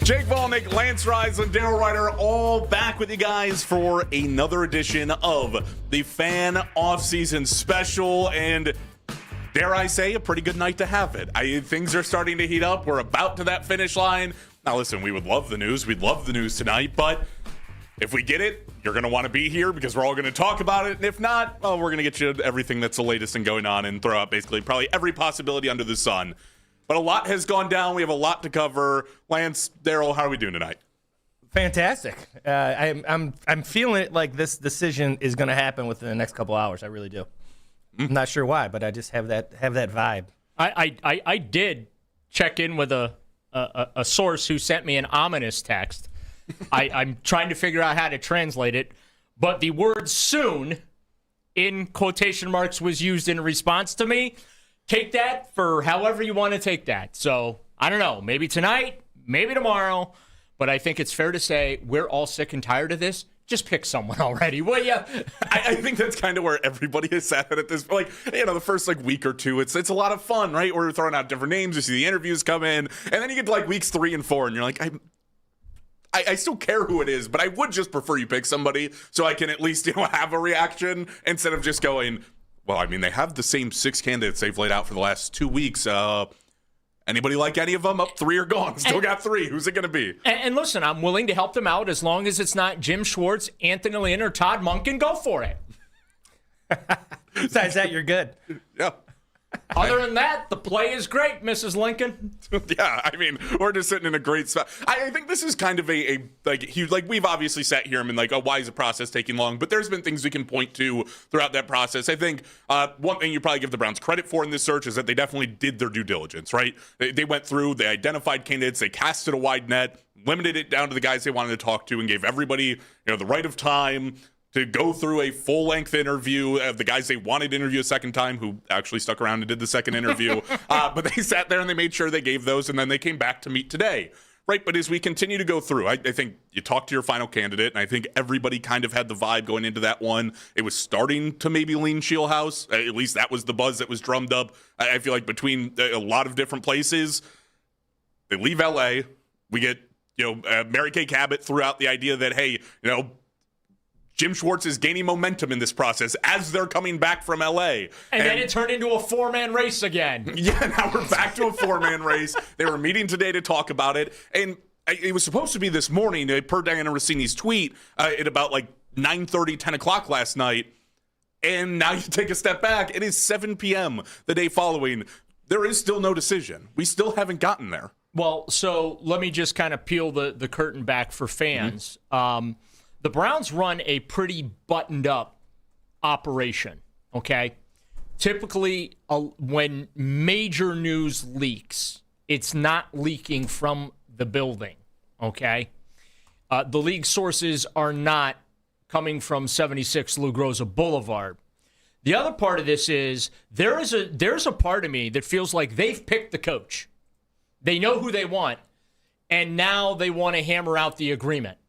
Jake Volnick, Lance Rise, and Daryl Ryder all back with you guys for another edition of the Fan Offseason Special. And dare I say, a pretty good night to have it. Things are starting to heat up. We're about to that finish line. Now, listen, we would love the news. We'd love the news tonight. But if we get it, you're going to want to be here because we're all going to talk about it. And if not, well, we're going to get you everything that's the latest and going on and throw out basically probably every possibility under the sun. But a lot has gone down. We have a lot to cover. Lance, Daryl, how are we doing tonight? Fantastic. I'm feeling it like this decision is going to happen within the next couple hours. I really do. I'm not sure why, but I just have that vibe. I did check in with a source who sent me an ominous text. I'm trying to figure out how to translate it, but the word soon in quotation marks was used in response to me. Take that for however you want to take that. So, I don't know, maybe tonight, maybe tomorrow, but I think it's fair to say we're all sick and tired of this. Just pick someone already, will you? I think that's kind of where everybody is at this point. Like, the first week or two, it's a lot of fun, right? We're throwing out different names. You see the interviews come in, and then you get to weeks 3 and 4, and you're like, I still care who it is, but I would just prefer you pick somebody so I can at least have a reaction instead of just going, well, they have the same 6 candidates they've laid out for the last 2 weeks. Anybody like any of them? 3 are gone. Still got 3. Who's it going to be? And listen, I'm willing to help them out as long as it's not Jim Schwartz, Anthony Lynn, or Todd Monkin. Go for it. Besides that, you're good. Yeah. Other than that, the play is great, Mrs. Lincoln. Yeah, we're just sitting in a great spot. I think this is kind of a huge, we've obviously sat here and been why is the process taking long? But there's been things we can point to throughout that process. I think one thing you probably give the Browns credit for in this search is that they definitely did their due diligence, right? They went through, they identified candidates, they casted a wide net, limited it down to the guys they wanted to talk to, and gave everybody, the right of time to go through a full-length interview of the guys they wanted to interview a second time, who actually stuck around and did the second interview. But they sat there and they made sure they gave those, and then they came back to meet today. Right, but as we continue to go through, I think you talk to your final candidate, and I think everybody kind of had the vibe going into that one. It was starting to maybe lean Shieldhouse. At least that was the buzz that was drummed up. I feel like between a lot of different places, they leave L.A. We get, Mary Kay Cabot threw out the idea that, hey, Jim Schwartz is gaining momentum in this process as they're coming back from L.A. And then it turned into a 4-man race again. Yeah, now we're back to a 4-man race. They were meeting today to talk about it. And it was supposed to be this morning, per Diana Rossini's tweet, at about 9:30, 10 o'clock last night. And now you take a step back. It is 7 p.m. the day following. There is still no decision. We still haven't gotten there. Well, so let me just kind of peel the curtain back for fans. Mm-hmm. The Browns run a pretty buttoned-up operation, okay? Typically, when major news leaks, it's not leaking from the building, okay? The league sources are not coming from 76 Lou Groza Boulevard. The other part of this is there's a part of me that feels like they've picked the coach. They know who they want, and now they want to hammer out the agreement.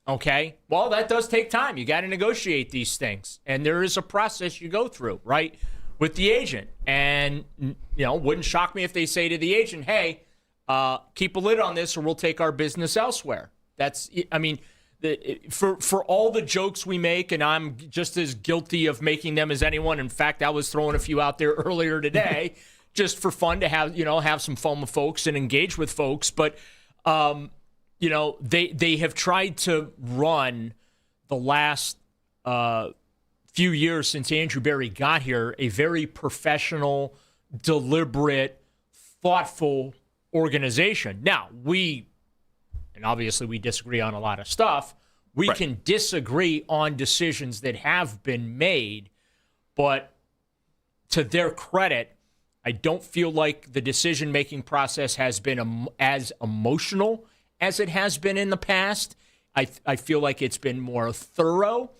Okay, well, that does take time. You got to negotiate these things, and there is a process you go through, right, with the agent. And, wouldn't shock me if they say to the agent, hey, keep a lid on this or we'll take our business elsewhere. That's, for all the jokes we make, and I'm just as guilty of making them as anyone. In fact, I was throwing a few out there earlier today just for fun to have some fun with folks and engage with folks. But, they have tried to run the last few years since Andrew Berry got here a very professional, deliberate, thoughtful organization. Now, and obviously we disagree on a lot of stuff, we right. can disagree on decisions that have been made, but to their credit, I don't feel like the decision-making process has been as emotional as it has been in the past. I feel like it's been more thorough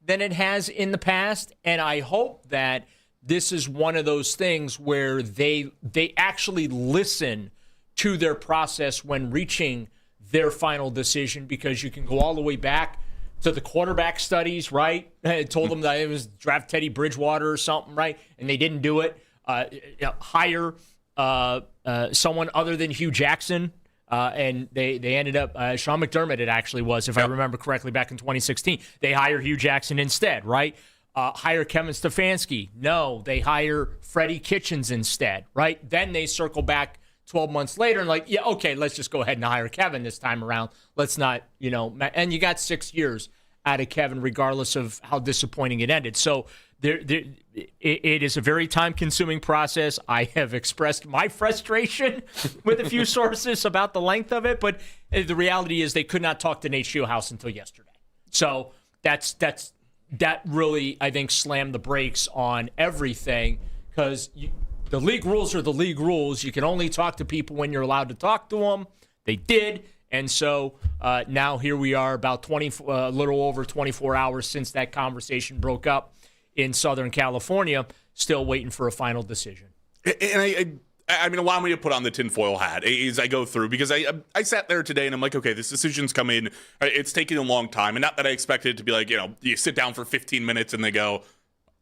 than it has in the past, and I hope that this is one of those things where they actually listen to their process when reaching their final decision, because you can go all the way back to the quarterback studies, right? It told them that it was draft Teddy Bridgewater or something, right? And they didn't do it. Hire someone other than Hugh Jackson and they ended up, Sean McDermott it actually was, if I remember correctly, back in 2016. They hire Hugh Jackson instead, right? Hire Kevin Stefanski. No, they hire Freddie Kitchens instead, right? Then they circle back 12 months later and like, yeah, okay, let's just go ahead and hire Kevin this time around. Let's not, and you got 6 years out of Kevin regardless of how disappointing it ended. So it is a very time-consuming process. I have expressed my frustration with a few sources about the length of it, but the reality is they could not talk to Nate Shieldhouse until yesterday. So that really, I think, slammed the brakes on everything because the league rules are the league rules. You can only talk to people when you're allowed to talk to them. They did. And so now here we are about a little over 24 hours since that conversation broke up in Southern California, still waiting for a final decision. And I mean, allow me to put on the tinfoil hat as I go through, because I sat there today and I'm like, okay, this decision's come in. It's taking a long time. And not that I expected it to be like, you sit down for 15 minutes and they go,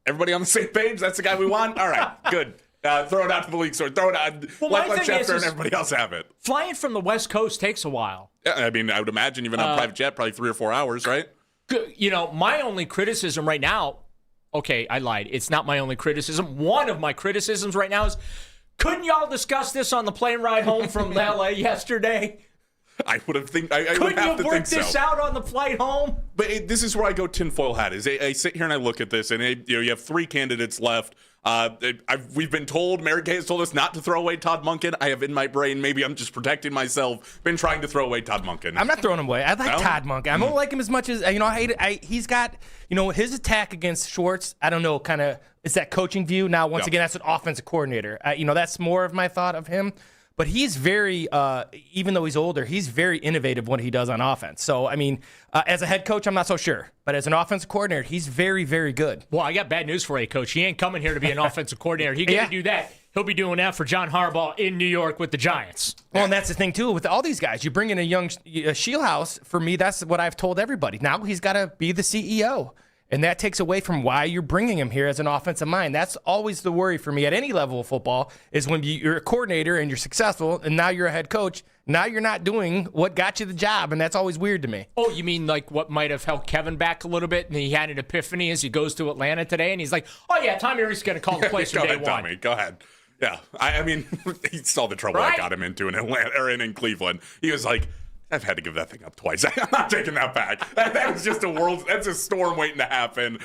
everybody on the same page? That's the guy we want? All right, good. Throw it out to the league store. Throw it out. Let Schefter and everybody else have it. Flying from the West Coast takes a while. Yeah, I mean, I would imagine even on a private jet, probably 3 or 4 hours, right? My only criticism right now, okay, I lied. It's not my only criticism. One of my criticisms right now is, couldn't y'all discuss this on the plane ride home from LA yesterday? I would have think. I Couldn't would have you to work think this so. out on the flight home? But this is where I go tinfoil hat. Is I sit here and I look at this, and you have 3 candidates left. We've been told, Mary Kay has told us not to throw away Todd Monkin. I have in my brain, maybe I'm just protecting myself, been trying to throw away Todd Monkin. I'm not throwing him away. I like Todd Monkin. I don't like him as much as, I hate it. He's got, his attack against Schwartz, I don't know, kind of, is that coaching view? Now, once again, that's an offensive coordinator. That's more of my thought of him. But he's very, even though he's older, he's very innovative what he does on offense. So, I mean, as a head coach, I'm not so sure. But as an offensive coordinator, he's very, very good. Well, I got bad news for you, Coach. He ain't coming here to be an offensive coordinator. He can't do that. He'll be doing that for John Harbaugh in New York with the Giants. Well, and that's the thing, too, with all these guys. You bring in a young Shieldhouse, for me, that's what I've told everybody. Now he's got to be the CEO. And that takes away from why you're bringing him here as an offensive mind. That's always the worry for me at any level of football is when you're a coordinator and you're successful and now you're a head coach. Now you're not doing what got you the job, and that's always weird to me. Oh, you mean like what might have held Kevin back a little bit, and he had an epiphany as he goes to Atlanta today, and he's like, oh, yeah, Tommy Rees going to call the place from day one. Tommy, go ahead. Yeah, I mean, he saw the trouble I got him into in Atlanta or in Cleveland. He was like, I've had to give that thing up twice. I'm not taking that back. That was just that's a storm waiting to happen.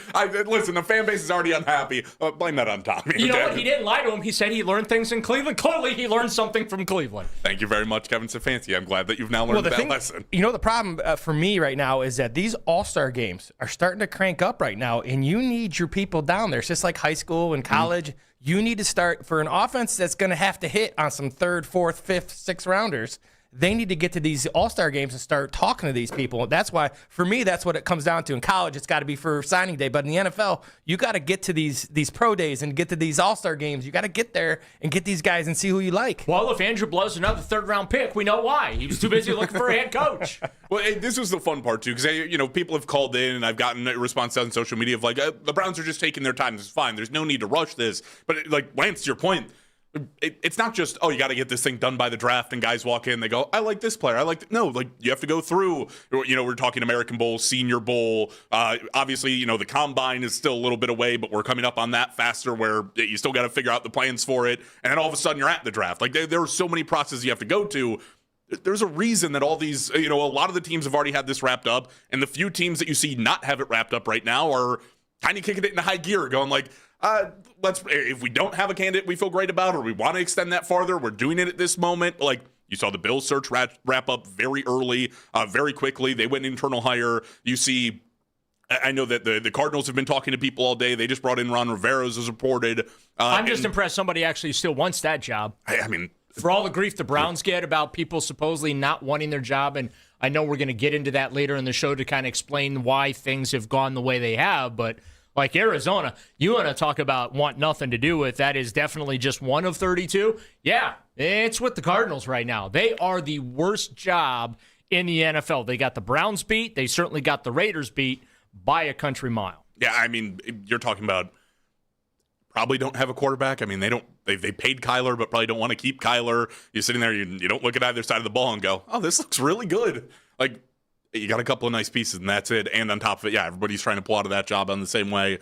Listen, the fan base is already unhappy. Blame that on Tommy. You know what? He didn't lie to him. He said he learned things in Cleveland. Clearly, he learned something from Cleveland. Thank you very much, Kevin Stefanski. I'm glad that you've now learned that lesson. The problem for me right now is that these all-star games are starting to crank up right now, and you need your people down there. It's just like high school and college. You need to start for an offense that's going to have to hit on some 3rd, 4th, 5th, 6th rounders. They need to get to these all-star games and start talking to these people. That's why, for me, that's what it comes down to. In college, it's got to be for signing day. But in the NFL, you got to get to these pro days and get to these all-star games. You got to get there and get these guys and see who you like. Well, if Andrew Blows another 3rd-round pick, we know why. He was too busy looking for a head coach. Well, this was the fun part, too, because, people have called in, and I've gotten a response on social media of, like, the Browns are just taking their time. This is fine. There's no need to rush this. But, Lance, to your point, it's not just, you got to get this thing done by the draft and guys walk in, they go, I like this player. No, you have to go through, we're talking American Bowl, Senior Bowl. Obviously, the combine is still a little bit away, but we're coming up on that faster where you still got to figure out the plans for it. And then all of a sudden you're at the draft. There are so many processes you have to go to. There's a reason that all these, a lot of the teams have already had this wrapped up. And the few teams that you see not have it wrapped up right now are kind of kicking it into high gear, going if we don't have a candidate we feel great about or we want to extend that farther, we're doing it at this moment. You saw the Bills search wrap up very early, very quickly. They went internal hire. You see, I know that the Cardinals have been talking to people all day. They just brought in Ron Rivera's as reported. I'm just impressed somebody actually still wants that job. I mean, for all the grief the Browns get about people supposedly not wanting their job, and I know we're going to get into that later in the show to kind of explain why things have gone the way they have, but like Arizona, you want to talk about want nothing to do with, that is definitely just one of 32. Yeah, it's with the Cardinals right now. They are the worst job in the NFL. They got the Browns beat. They certainly got the Raiders beat by a country mile. Yeah, I mean, you're talking about probably don't have a quarterback. I mean, they paid Kyler, but probably don't want to keep Kyler. You're sitting there, you don't look at either side of the ball and go, oh, this looks really good. Like, you got a couple of nice pieces, and that's it. And on top of it, yeah, everybody's trying to pull out of that job on the same way.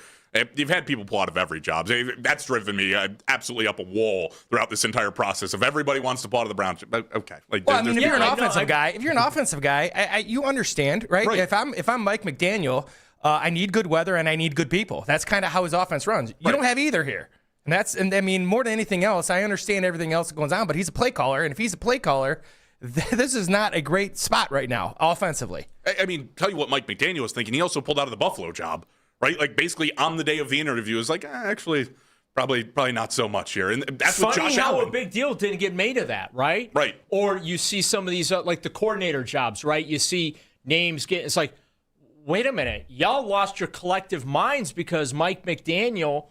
You've had people pull out of every job. That's driven me absolutely up a wall throughout this entire process of everybody wants to pull out of the Browns. Okay. Like, well, I mean, if you're an offensive guy, you understand, right? If I'm Mike McDaniel, I need good weather and I need good people. That's kind of how his offense runs. You don't have either here. And I mean, more than anything else, I understand everything else that goes on, but he's a play caller, and if he's a play caller, this is not a great spot right now offensively. I mean, tell you what Mike McDaniel was thinking. He also pulled out of the Buffalo job. Right, like basically on the day of the interview, is like actually, probably not so much here, and that's funny what Josh how Allen. A big deal didn't get made of that, right? Right. Or you see some of these like the coordinator jobs, right? You see names get. It's like, wait a minute, y'all lost your collective minds because Mike McDaniel,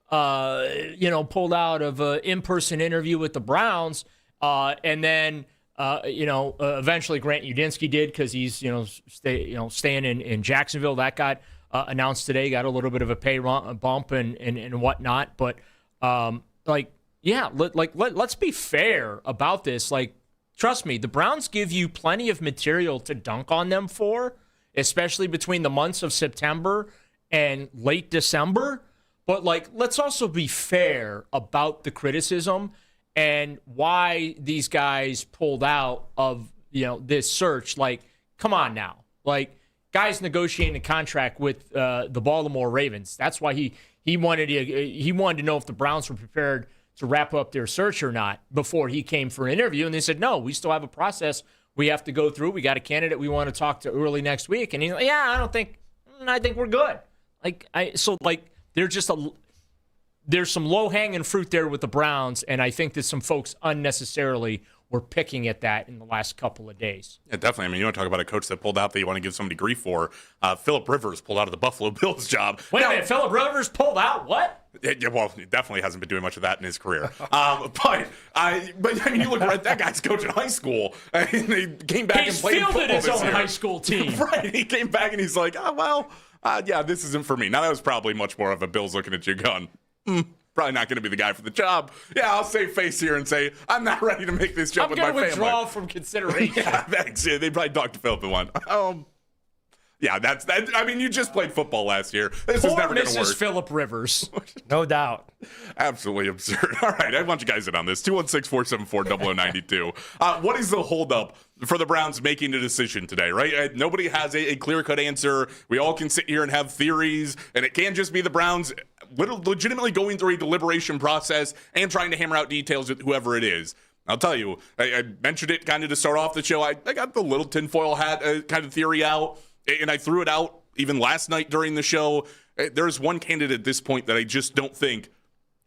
pulled out of an in-person interview with the Browns, and then. Eventually Grant Udinski did because he's staying in Jacksonville. That got announced today. Got a little bit of a pay bump and whatnot. But let's be fair about this. Like, trust me, the Browns give you plenty of material to dunk on them for, especially between the months of September and late December. But let's also be fair about the criticism and why these guys pulled out of this search. Like, come on now. Like, guys negotiating a contract with the Baltimore Ravens. That's why he wanted to know if the Browns were prepared to wrap up their search or not before he came for an interview. And they said, no, we still have a process we have to go through. We got a candidate we want to talk to early next week. And he's like, yeah, I think we're good. There's some low-hanging fruit there with the Browns, and I think that some folks unnecessarily were picking at that in the last couple of days. Yeah, definitely. I mean, you want to talk about a coach that pulled out that you want to give somebody grief for. Phillip Rivers pulled out of the Buffalo Bills job. Wait a minute, Phillip Rivers pulled out? What? Yeah, well, he definitely hasn't been doing much of that in his career. But I mean, you look right, that guy's coaching high school. I mean, he came back and played football fielded his own year. High school team. Right. He came back and he's like, this isn't for me. Now, that was probably much more of a Bills looking at you going, probably not going to be the guy for the job. Yeah, I'll save face here and say, I'm not ready to make this jump with my family. I'm going to withdraw from consideration. Yeah, thanks. Yeah, they probably talked to Phillip and went, yeah, that's that. I mean, you just played football last year. This is never going to work. Mrs. Phillip Rivers. No doubt. Absolutely absurd. All right, I want you guys in on this. 216-474-0092. What is the holdup for the Browns making a decision today, right? Nobody has a clear-cut answer. We all can sit here and have theories, and it can't just be the Browns legitimately going through a deliberation process and trying to hammer out details with whoever it is. I'll tell you, I mentioned it kind of to start off the show. I got the little tinfoil hat kind of theory out, and I threw it out even last night during the show. There's one candidate at this point that I just don't think,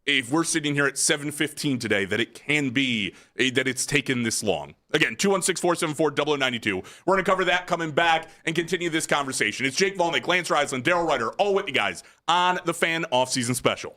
if we're sitting here at 7:15 today, that it can be that it's taken this long. Again, 216-474-0092. We're going to cover that coming back and continue this conversation. It's Jake Volnick, Lance Reisland, Daryl Ryder, all with you guys on the Fan Offseason Special.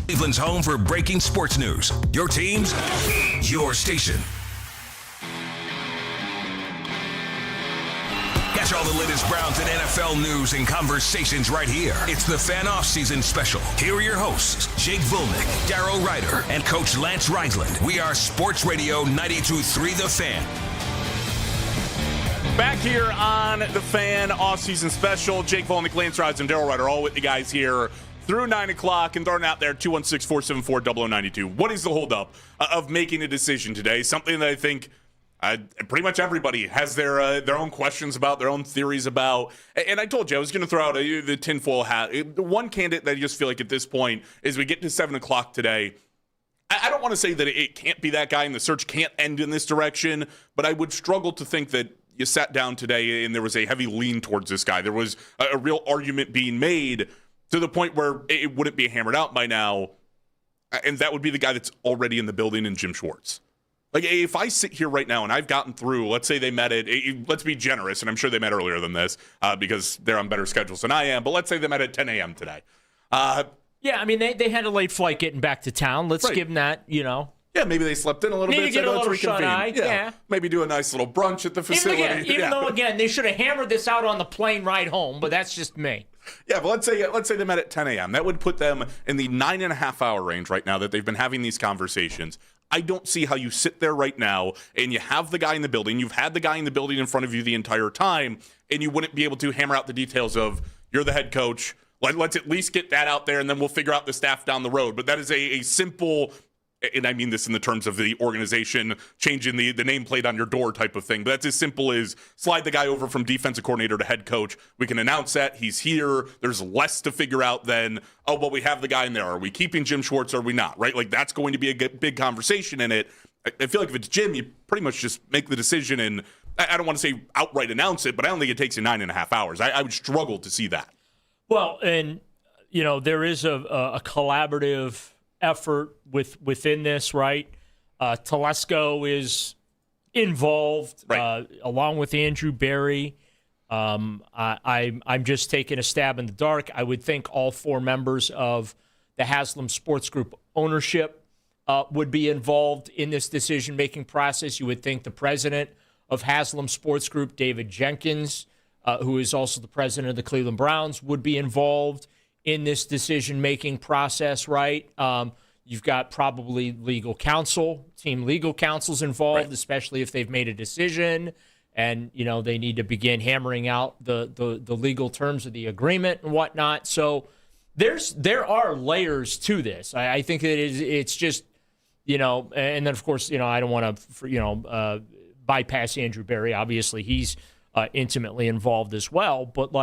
Cleveland's home for breaking sports news. Your teams, your station. Catch all the latest Browns and NFL news and conversations right here. It's the Fan Offseason Special. Here are your hosts, Jake Volnick, Darryl Ryder, and Coach Lance Reisland. We are Sports Radio 92.3 The Fan. Back here on the Fan Offseason Special. Jake Volnick, Lance Reisland, and Darryl Ryder all with you guys here through 9 o'clock, and throwing out there 216-474-0092. What is the holdup of making a decision today? Something that I think pretty much everybody has their own questions about, their own theories about. And I told you I was going to throw out the tinfoil hat. The one candidate that I just feel like at this point, as we get to 7 o'clock today, I don't want to say that it can't be that guy and the search can't end in this direction, but I would struggle to think that you sat down today and there was a heavy lean towards this guy. There was a real argument being made to the point where it wouldn't be hammered out by now, and that would be the guy that's already in the building, in Jim Schwartz. Like, if I sit here right now and I've gotten through, let's say they met let's be generous, and I'm sure they met earlier than this because they're on better schedules than I am, but let's say they met at 10 a.m. today. Yeah, I mean, they had a late flight getting back to town. Let's give them that, Yeah, maybe they slept in a little bit. Need to get a little shut-eye. Yeah. Maybe do a nice little brunch at the facility. Even though, again, they should have hammered this out on the plane ride home, but that's just me. Yeah, but let's say they met at 10 a.m. That would put them in the 9.5-hour range right now that they've been having these conversations. I don't see how you sit there right now and you have the guy in the building. You've had the guy in the building in front of you the entire time, and you wouldn't be able to hammer out the details of, you're the head coach. Let's at least get that out there, and then we'll figure out the staff down the road. But that is a simple, and I mean this in the terms of the organization changing the nameplate on your door type of thing. But that's as simple as slide the guy over from defensive coordinator to head coach. We can announce that he's here. There's less to figure out than, oh, well, we have the guy in there. Are we keeping Jim Schwartz or are we not, right? Like, that's going to be a big conversation in it. I feel like if it's Jim, you pretty much just make the decision, and I don't want to say outright announce it, but I don't think it takes you 9.5 hours. I would struggle to see that. Well, and, there is a collaborative effort within this, right? Telesco is involved, right, along with Andrew Berry. I'm just taking a stab in the dark. I would think all 4 members of the Haslam Sports Group ownership would be involved in this decision-making process. You would think the president of Haslam Sports Group, David Jenkins, who is also the president of the Cleveland Browns, would be involved in this decision-making process, right? You've got probably legal counsel, team legal counsel's involved, right, especially if they've made a decision and, they need to begin hammering out the legal terms of the agreement and whatnot. So there are layers to this. I think that it's just, and then, of course, I don't want to, bypass Andrew Berry. Obviously, he's intimately involved as well. But,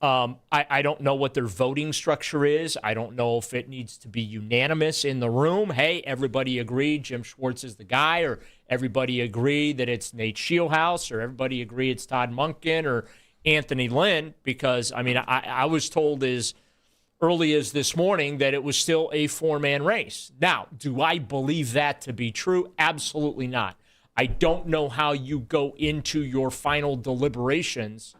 I don't know what their voting structure is. I don't know if it needs to be unanimous in the room. Hey, everybody agreed Jim Schwartz is the guy, or everybody agreed that it's Nate Shieldhouse, or everybody agreed it's Todd Monkin or Anthony Lynn. Because, I was told as early as this morning that it was still a 4-man race. Now, do I believe that to be true? Absolutely not. I don't know how you go into your final deliberations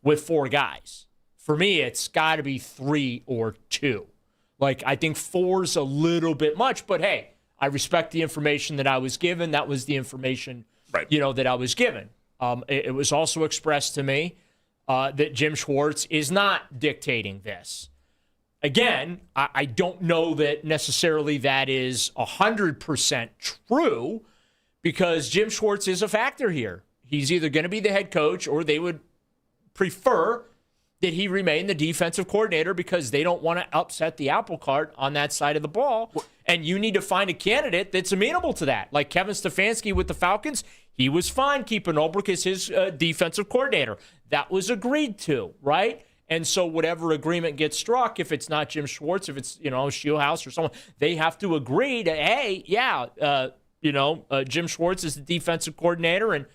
with 4 guys. For me, it's got to be 3 or 2. I think 4's a little bit much, but hey, I respect the information that I was given. That was the information, right, that I was given. It was also expressed to me that Jim Schwartz is not dictating this. Again, I don't know that necessarily that is 100% true, because Jim Schwartz is a factor here. He's either going to be the head coach, or they would prefer that he remain the defensive coordinator because they don't want to upset the apple cart on that side of the ball. And you need to find a candidate that's amenable to that. Like Kevin Stefanski with the Falcons, he was fine keeping Ulbrich as his defensive coordinator. That was agreed to, right? And so whatever agreement gets struck, if it's not Jim Schwartz, if it's, Shieldhouse or someone, they have to agree to, hey, yeah, Jim Schwartz is the defensive coordinator, and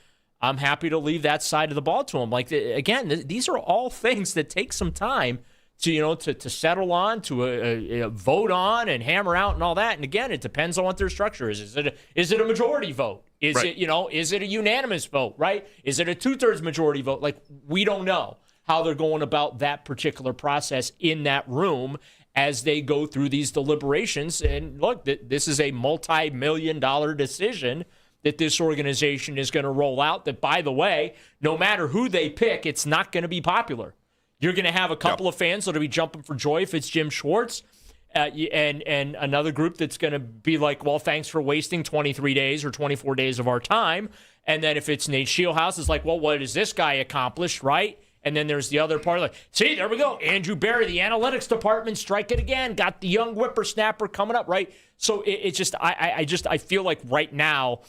I'm happy to leave that side of the ball to him. Again, these are all things that take some time to settle on, to vote on and hammer out and all that. And again, it depends on what their structure is. Is it a majority vote? Is right, is it a unanimous vote, right? Is it a 2/3 majority vote? We don't know how they're going about that particular process in that room as they go through these deliberations. And look, this is a multi-million-dollar decision that this organization is going to roll out that, by the way, no matter who they pick, it's not going to be popular. You're going to have a couple of fans that'll be jumping for joy if it's Jim Schwartz, and another group that's going to be like, well, thanks for wasting 23 days or 24 days of our time. And then if it's Nate Shieldhouse, it's like, well, what has this guy accomplished, right? And then there's the other part, like, see, there we go. Andrew Berry, the analytics department, strike it again. Got the young whippersnapper coming up, right? So it's just, I feel like right now,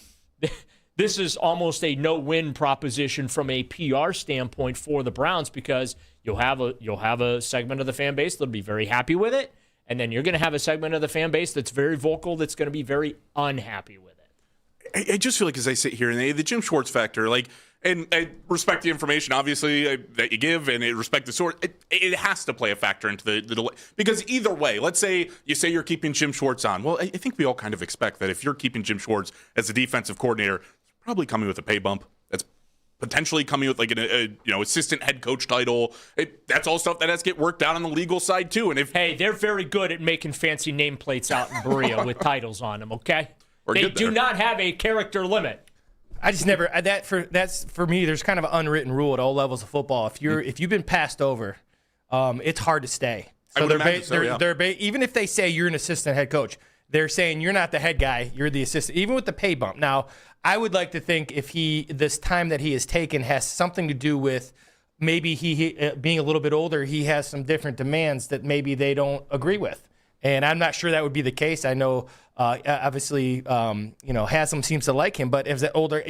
this is almost a no-win proposition from a PR standpoint for the Browns, because you'll have a segment of the fan base that'll be very happy with it, and then you're going to have a segment of the fan base that's very vocal that's going to be very unhappy with it. I just feel like as I sit here, and the Jim Schwartz factor, like, and I respect the information, obviously, that you give, and I respect the source. It has to play a factor into the delay. Because either way, let's say you're keeping Jim Schwartz on. Well, I think we all kind of expect that if you're keeping Jim Schwartz as a defensive coordinator, it's probably coming with a pay bump. That's potentially coming with like an assistant head coach title. That's all stuff that has to get worked out on the legal side too. And hey, they're very good at making fancy nameplates out in Berea with titles on them. Okay, they do not have a character limit. I just never that's for me. There's kind of an unwritten rule at all levels of football. If you've been passed over, it's hard to stay. So even if they say you're an assistant head coach, they're saying you're not the head guy, you're the assistant. Even with the pay bump. Now, I would like to think if this time that he has taken has something to do with maybe he being a little bit older, he has some different demands that maybe they don't agree with. And I'm not sure that would be the case. I know, obviously, Haslam seems to like him, but if the older,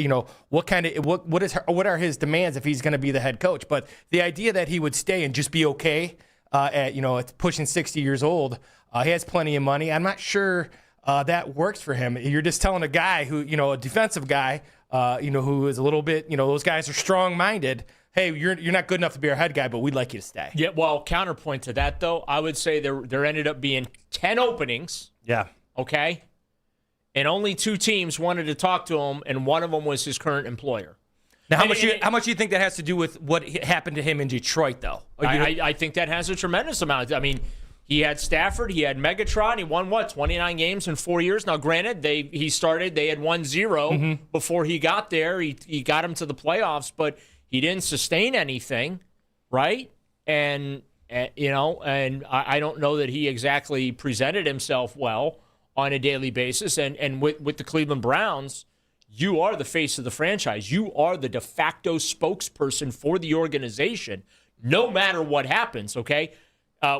what are his demands if he's going to be the head coach? But the idea that he would stay and just be okay at pushing 60 years old, he has plenty of money. I'm not sure that works for him. You're just telling a guy who, a defensive guy, who is a little bit, those guys are strong-minded. Hey, you're not good enough to be our head guy, but we'd like you to stay. Yeah, well, counterpoint to that, though, I would say there ended up being 10 openings. Yeah. Okay? And only 2 teams wanted to talk to him, and one of them was his current employer. Now, how much do you think that has to do with what happened to him in Detroit, though? I think that has a tremendous amount. I mean, he had Stafford, he had Megatron, he won, 29 games in 4 years? Now, granted, they had 1-0 before he got there. He got him to the playoffs, but he didn't sustain anything, right? And I don't know that he exactly presented himself well on a daily basis. And with the Cleveland Browns, you are the face of the franchise. You are the de facto spokesperson for the organization, no matter what happens, okay?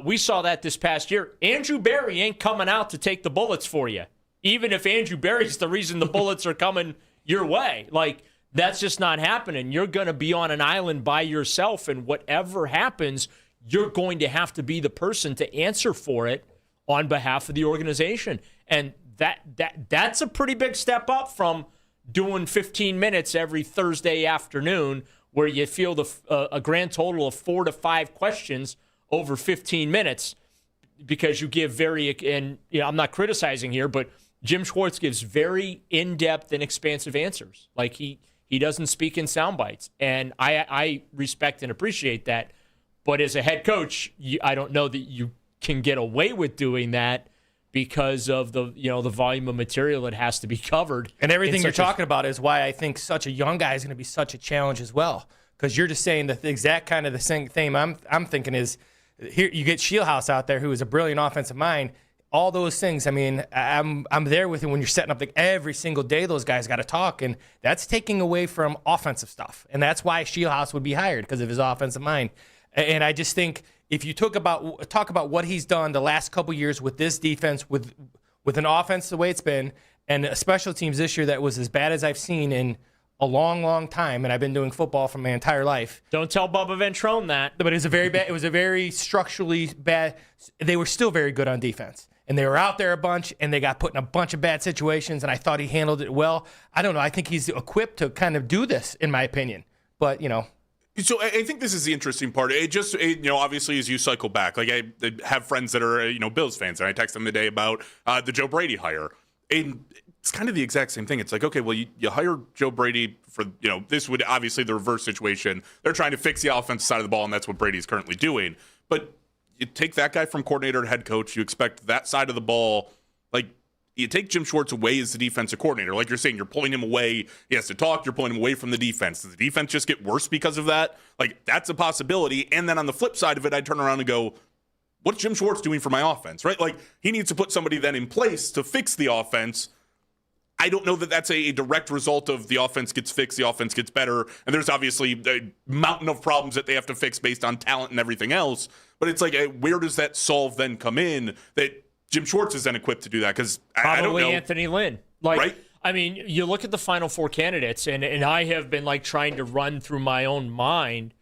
We saw that this past year. Andrew Berry ain't coming out to take the bullets for you, even if Andrew Berry's the reason the bullets are coming your way. Like, that's just not happening. You're going to be on an island by yourself, and whatever happens, you're going to have to be the person to answer for it on behalf of the organization. And that's a pretty big step up from doing 15 minutes every Thursday afternoon where you field a grand total of 4 to 5 questions over 15 minutes because you give I'm not criticizing here, but Jim Schwartz gives very in-depth and expansive answers. Like he doesn't speak in sound bites, and I respect and appreciate that. But as a head coach, I don't know that you can get away with doing that because of the volume of material that has to be covered. And everything you're talking about is why I think such a young guy is going to be such a challenge as well. Because you're just saying the exact kind of the same thing I'm thinking is here you get Shieldhouse out there who is a brilliant offensive mind. All those things, I mean, I'm there with you when you're setting up every single day those guys got to talk, and that's taking away from offensive stuff. And that's why Shieldhouse would be hired, because of his offensive mind. And I just think if you talk about what he's done the last couple years with this defense, with an offense the way it's been, and a special teams this year that was as bad as I've seen in a long, long time, and I've been doing football for my entire life. Don't tell Bubba Ventrone that. But it was a very bad. It was a very structurally bad. They were still very good on defense. And they were out there a bunch, and they got put in a bunch of bad situations, and I thought he handled it well. I don't know. I think he's equipped to kind of do this, in my opinion. But, So I think this is the interesting part. It just, obviously, as you cycle back, like I have friends that are, Bills fans, and I text them today about the Joe Brady hire. And it's kind of the exact same thing. It's like, okay, well, you hire Joe Brady for, this would obviously the reverse situation. They're trying to fix the offensive side of the ball, and that's what Brady's currently doing. But you take that guy from coordinator to head coach. You expect that side of the ball, like, you take Jim Schwartz away as the defensive coordinator. Like you're saying, you're pulling him away. He has to talk. You're pulling him away from the defense. Does the defense just get worse because of that? Like, that's a possibility. And then on the flip side of it, I turn around and go, what's Jim Schwartz doing for my offense, right? Like, he needs to put somebody then in place to fix the offense. I don't know that that's a direct result of the offense gets fixed, the offense gets better, and there's obviously a mountain of problems that they have to fix based on talent and everything else. But it's like, where does that solve then come in that Jim Schwartz is then equipped to do that? Because I don't know. Anthony Lynn. Like, right? I mean, you look at the Final Four candidates, and I have been like trying to run through my own mind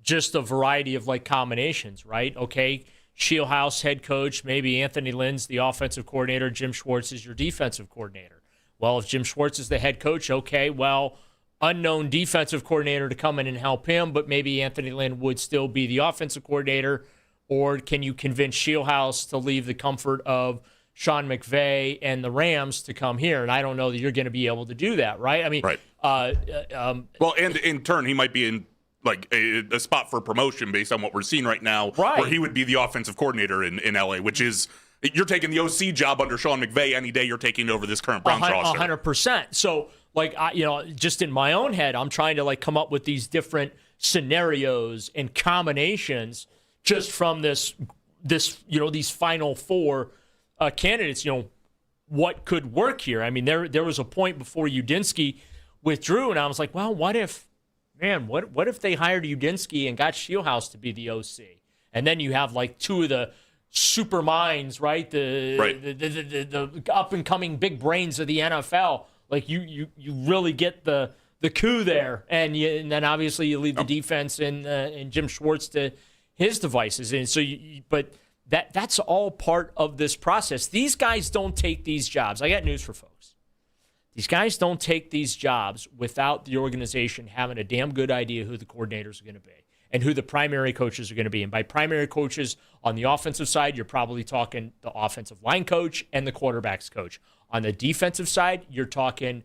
just a variety of like combinations, right? Okay, Shieldhouse head coach, maybe Anthony Lynn's the offensive coordinator, Jim Schwartz is your defensive coordinator. Well, if Jim Schwartz is the head coach, okay, well, unknown defensive coordinator to come in and help him, but maybe Anthony Lynn would still be the offensive coordinator. Or can you convince Shieldhouse to leave the comfort of Sean McVay and the Rams to come here? And I don't know that you're going to be able to do that, right? I mean, right. Well, and in turn, he might be in like a spot for promotion based on what we're seeing right now, right, where he would be the offensive coordinator in LA, which is, you're taking the OC job under Sean McVay any day you're taking over this current Browns roster. 100%. So, like, just in my own head, I'm trying to like come up with these different scenarios and combinations just from this, these Final Four candidates. What could work here? I mean, there was a point before Udinski withdrew, and I was like, well, what if they hired Udinski and got Shieldhouse to be the OC, and then you have like two of the super minds, right? The up and coming big brains of the NFL. Like you really get the coup there, and then obviously you leave the defense and Jim Schwartz to his devices, and so but that's all part of this process. These guys don't take these jobs. I got news for folks. These guys don't take these jobs without the organization having a damn good idea who the coordinators are going to be and who the primary coaches are going to be. And by primary coaches on the offensive side, you're probably talking the offensive line coach and the quarterback's coach. On the defensive side, you're talking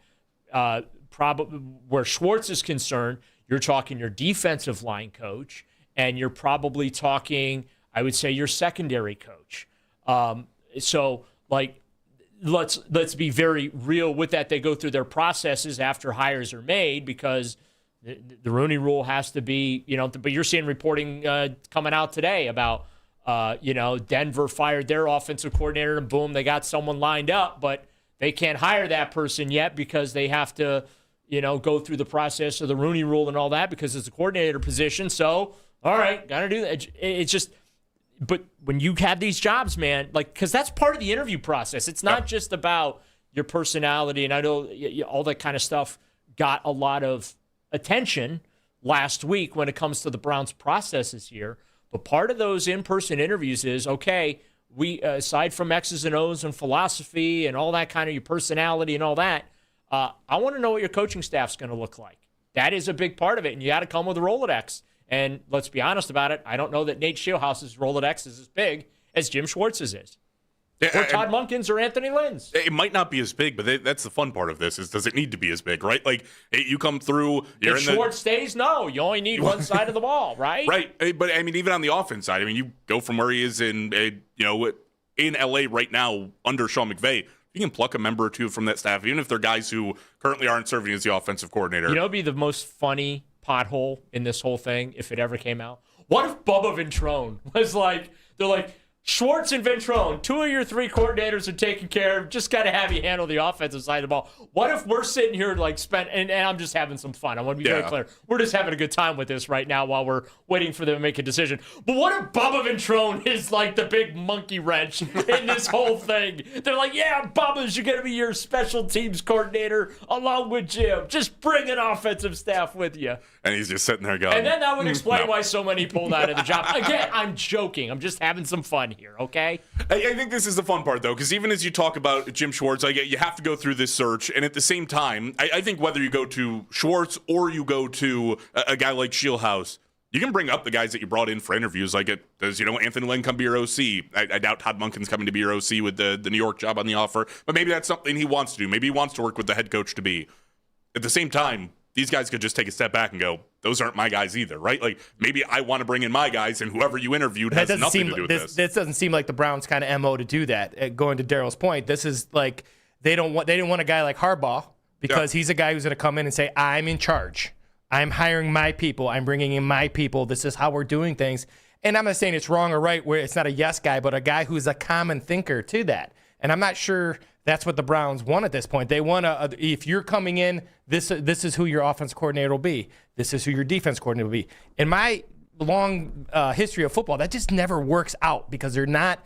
probably where Schwartz is concerned, you're talking your defensive line coach, and you're probably talking, I would say, your secondary coach. So, like, let's be very real with that. They go through their processes after hires are made because the Rooney Rule has to be, but you're seeing reporting coming out today about, Denver fired their offensive coordinator and boom, they got someone lined up, but they can't hire that person yet because they have to, go through the process of the Rooney Rule and all that because it's a coordinator position. So, all right, got to do that. It's just, but when you have these jobs, man, like, because that's part of the interview process. It's not just about your personality. And I know all that kind of stuff got a lot of attention last week when it comes to the Browns' processes here. But part of those in-person interviews is, okay, we aside from X's and O's and philosophy and all that kind of your personality and all that, I want to know what your coaching staff's going to look like. That is a big part of it, and you got to come with a Rolodex. And let's be honest about it, I don't know that Nate Shieldhouse's Rolodex is as big as Jim Schwartz's is. Or Todd Monkin's or Anthony Lynn's. It might not be as big, but that's the fun part of this is, does it need to be as big, right? Like, you come through. If Schwartz stays, no. You only need one side of the ball, right? Right. But, I mean, even on the offense side, I mean, you go from where he is in L.A. right now under Sean McVay, you can pluck a member or two from that staff, even if they're guys who currently aren't serving as the offensive coordinator. It'd be the most funny pothole in this whole thing if it ever came out. What if Bubba Ventrone was like, they're like, Schwartz and Ventrone, 2 of your 3 coordinators are taken care of. Just got to have you handle the offensive side of the ball. What if we're sitting here like and I'm just having some fun. I want to be very clear. We're just having a good time with this right now while we're waiting for them to make a decision. But what if Bubba Ventrone is like the big monkey wrench in this whole thing? They're like, yeah, Bubba's, you're going to be your special teams coordinator along with Jim. Just bring an offensive staff with you. And he's just sitting there going. And then that would explain why so many pulled out of the job. Again, I'm joking. I'm just having some fun here, okay? I think this is the fun part, though, because even as you talk about Jim Schwartz, you have to go through this search. And at the same time, I think whether you go to Schwartz or you go to a guy like Shieldhouse, you can bring up the guys that you brought in for interviews. Like, does Anthony Lynn come be your OC? I doubt Todd Monkin's coming to be your OC with the New York job on the offer. But maybe that's something he wants to do. Maybe he wants to work with the head coach to be. At the same time, these guys could just take a step back and go, those aren't my guys either, right? Like, maybe I want to bring in my guys, and whoever you interviewed has nothing to do with this. This doesn't seem like the Browns' kind of MO to do that. Going to Daryl's point, this is like they didn't want a guy like Harbaugh because he's a guy who's going to come in and say, I'm in charge. I'm hiring my people. I'm bringing in my people. This is how we're doing things. And I'm not saying it's wrong or right, where it's not a yes guy, but a guy who's a common thinker to that. And I'm not sure that's what the Browns want at this point. They want to, if you're coming in, this is who your offense coordinator will be. This is who your defense coordinator will be. In my long history of football, that just never works out because they're not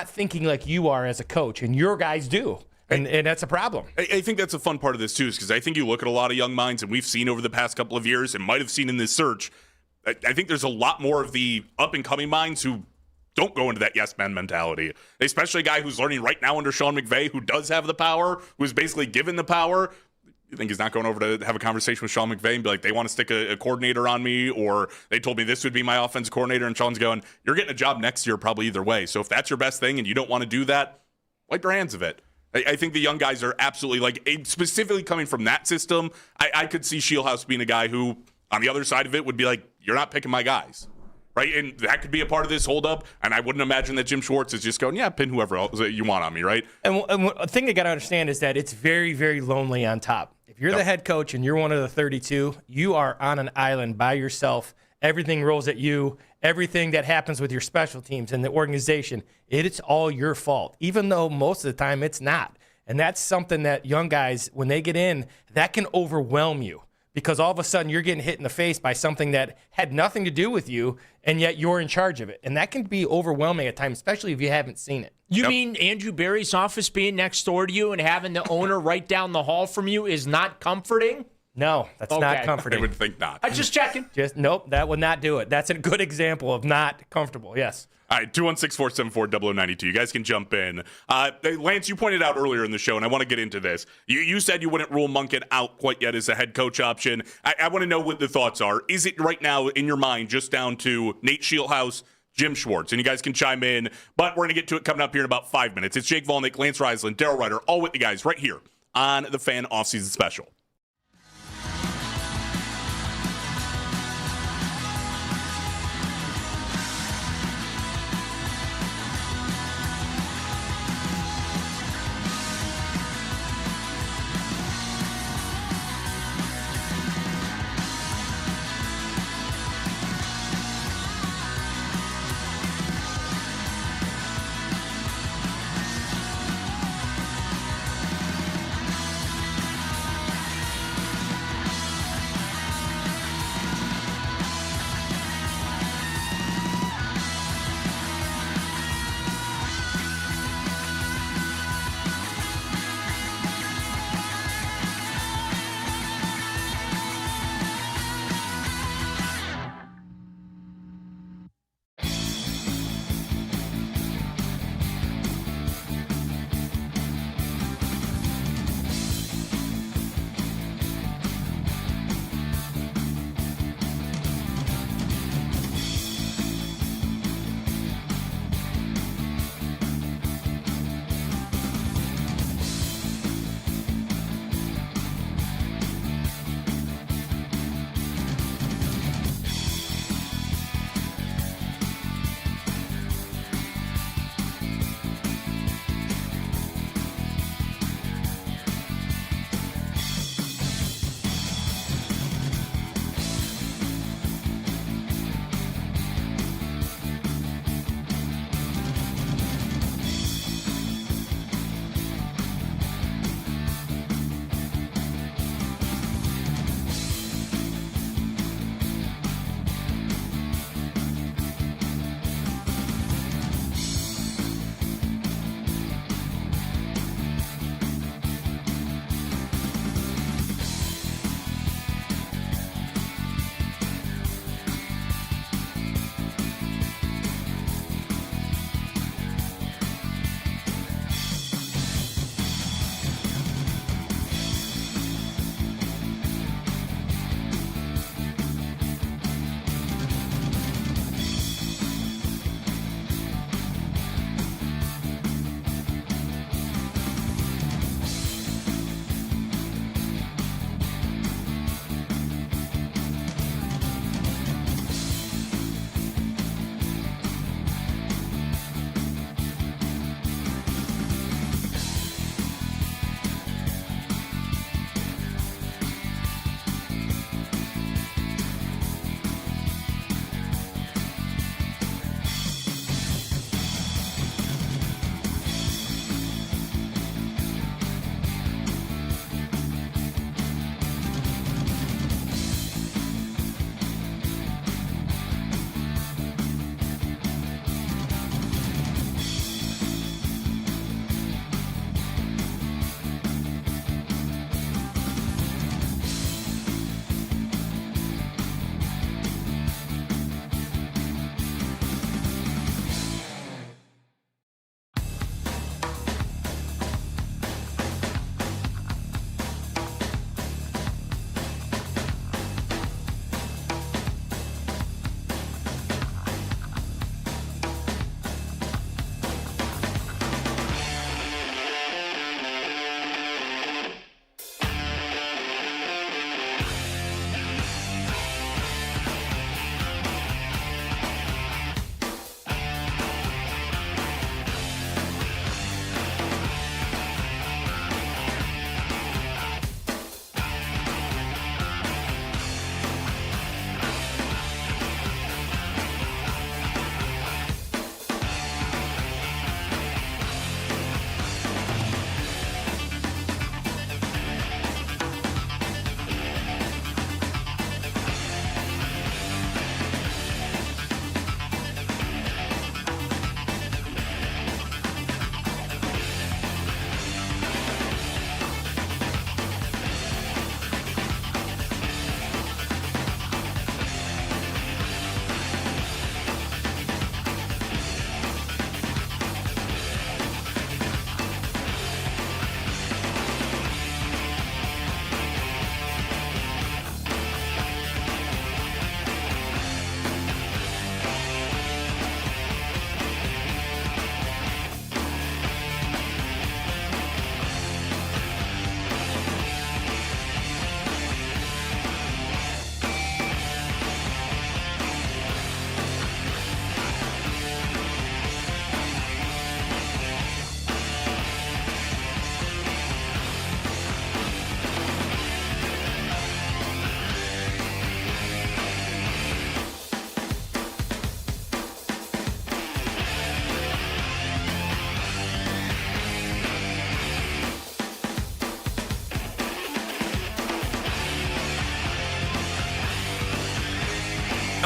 thinking like you are as a coach, and your guys do. And that's a problem. I think that's a fun part of this, too, is because I think you look at a lot of young minds, and we've seen over the past couple of years, and might have seen in this search, I think there's a lot more of the up-and-coming minds who don't go into that yes man mentality, especially a guy who's learning right now under Sean McVay, who does have the power, who's basically given the power. You think he's not going over to have a conversation with Sean McVay and be like, they want to stick a coordinator on me, or they told me this would be my offensive coordinator, and Sean's going, you're getting a job next year probably either way. So if that's your best thing and you don't want to do that, wipe your hands of it. I think the young guys are absolutely, like, specifically coming from that system, I could see Shieldhouse being a guy who, on the other side of it, would be like, you're not picking my guys. Right, and that could be a part of this holdup. And I wouldn't imagine that Jim Schwartz is just going, yeah, pin whoever else you want on me, right? And the thing you got to understand is that it's very, very lonely on top. If you're the head coach and you're one of the 32, you are on an island by yourself. Everything rolls at you. Everything that happens with your special teams and the organization, it's all your fault, even though most of the time it's not. And that's something that young guys, when they get in, that can overwhelm you. Because all of a sudden you're getting hit in the face by something that had nothing to do with you, and yet you're in charge of it. And that can be overwhelming at times, especially if you haven't seen it. You mean Andrew Berry's office being next door to you and having the owner right down the hall from you is not comforting? No, that's not comforting. I would think not. I'm just checking. Nope, that would not do it. That's a good example of not comfortable, yes. All right, 216-474-0092. You guys can jump in. Lance, you pointed out earlier in the show, and I want to get into this. You said you wouldn't rule Monkin out quite yet as a head coach option. I want to know what the thoughts are. Is it right now in your mind just down to Nate Shieldhouse, Jim Schwartz? And you guys can chime in, but we're going to get to it coming up here in about 5 minutes. It's Jake Volnick, Lance Reisland, Daryl Ryder, all with you guys right here on the Fan Offseason Special.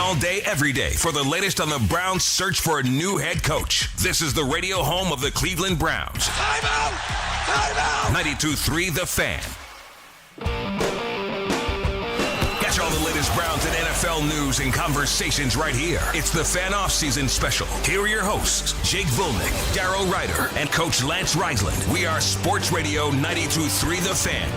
all day, every day for the latest on the Browns' search for a new head coach. This is the radio home of the Cleveland Browns. Time out! Time out! 92.3 The Fan. Catch all the latest Browns and NFL news and conversations right here. It's the Fan Offseason Special. Here are your hosts, Jake Volnick, Darrow Ryder, and Coach Lance Reisland. We are Sports Radio 92.3 The Fan.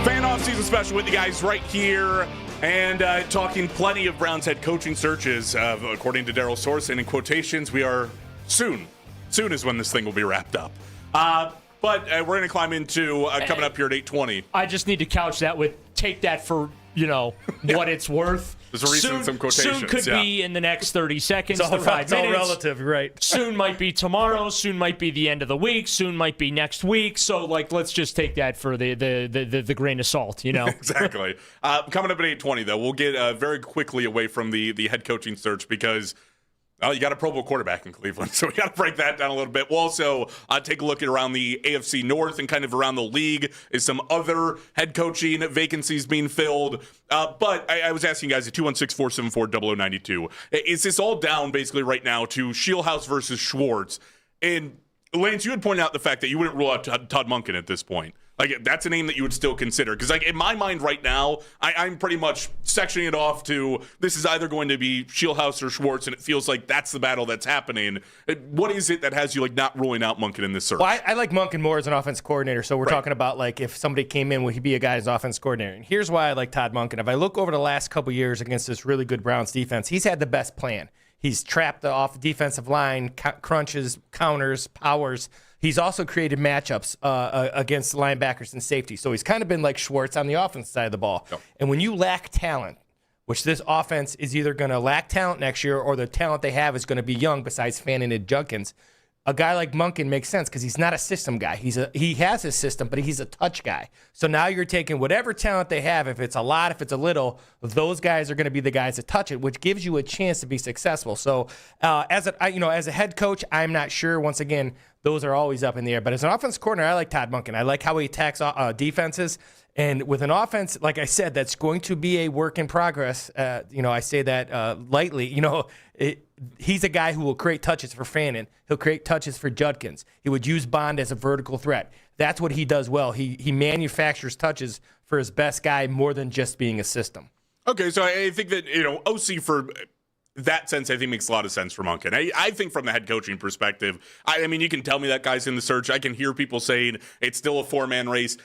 Fan Offseason Special with you guys right here. And talking plenty of Browns head coaching searches. According to Darrell Sorsen, in quotations, we are soon. Soon is when this thing will be wrapped up. But we're going to climb into coming up here at 8:20. I just need to couch that with take that for, what it's worth. There's a reason some quotations. Soon could be in the next 30 seconds to 5 minutes. It's all relative, right? Soon might be tomorrow. Soon might be the end of the week. Soon might be next week. So, let's just take that for the grain of salt, Exactly. Coming up at 8:20, though, we'll get very quickly away from the head coaching search because you got a Pro Bowl quarterback in Cleveland, so we got to break that down a little bit. We'll also take a look at around the AFC North and kind of around the league. Is some other head coaching vacancies being filled? But I was asking you guys at 216-474-0092. Is this all down basically right now to Shieldhouse versus Schwartz? And Lance, you had pointed out the fact that you wouldn't rule out Todd Monkin at this point. That's a name that you would still consider. Because, in my mind right now, I'm pretty much sectioning it off to this is either going to be Shieldhouse or Schwartz, and it feels like that's the battle that's happening. What is it that has you, not ruling out Monkin in this search? Well, I like Monkin more as an offense coordinator, so we're talking about, if somebody came in, would he be a guy as offense coordinator? And here's why I like Todd Monkin. If I look over the last couple years against this really good Browns defense, he's had the best plan. He's trapped the off defensive line, crunches, counters, powers. He's also created matchups against linebackers and safety. So he's kind of been like Schwartz on the offense side of the ball. Yep. And when you lack talent, which this offense is either going to lack talent next year or the talent they have is going to be young besides Fannin and Judkins, a guy like Monkin makes sense because he's not a system guy. He has his system, but he's a touch guy. So now you're taking whatever talent they have, if it's a lot, if it's a little, those guys are going to be the guys that touch it, which gives you a chance to be successful. So as a head coach, I'm not sure. Once again, those are always up in the air. But as an offense coordinator, I like Todd Monkin. I like how he attacks defenses. And with an offense, like I said, that's going to be a work in progress. I say that lightly. He's a guy who will create touches for Fannin. He'll create touches for Judkins. He would use Bond as a vertical threat. That's what he does well. He manufactures touches for his best guy more than just being a system. Okay, so I think that, OC for that sense, I think makes a lot of sense for Monkin. I think from the head coaching perspective, I mean, you can tell me that guy's in the search. I can hear people saying it's still a four-man race.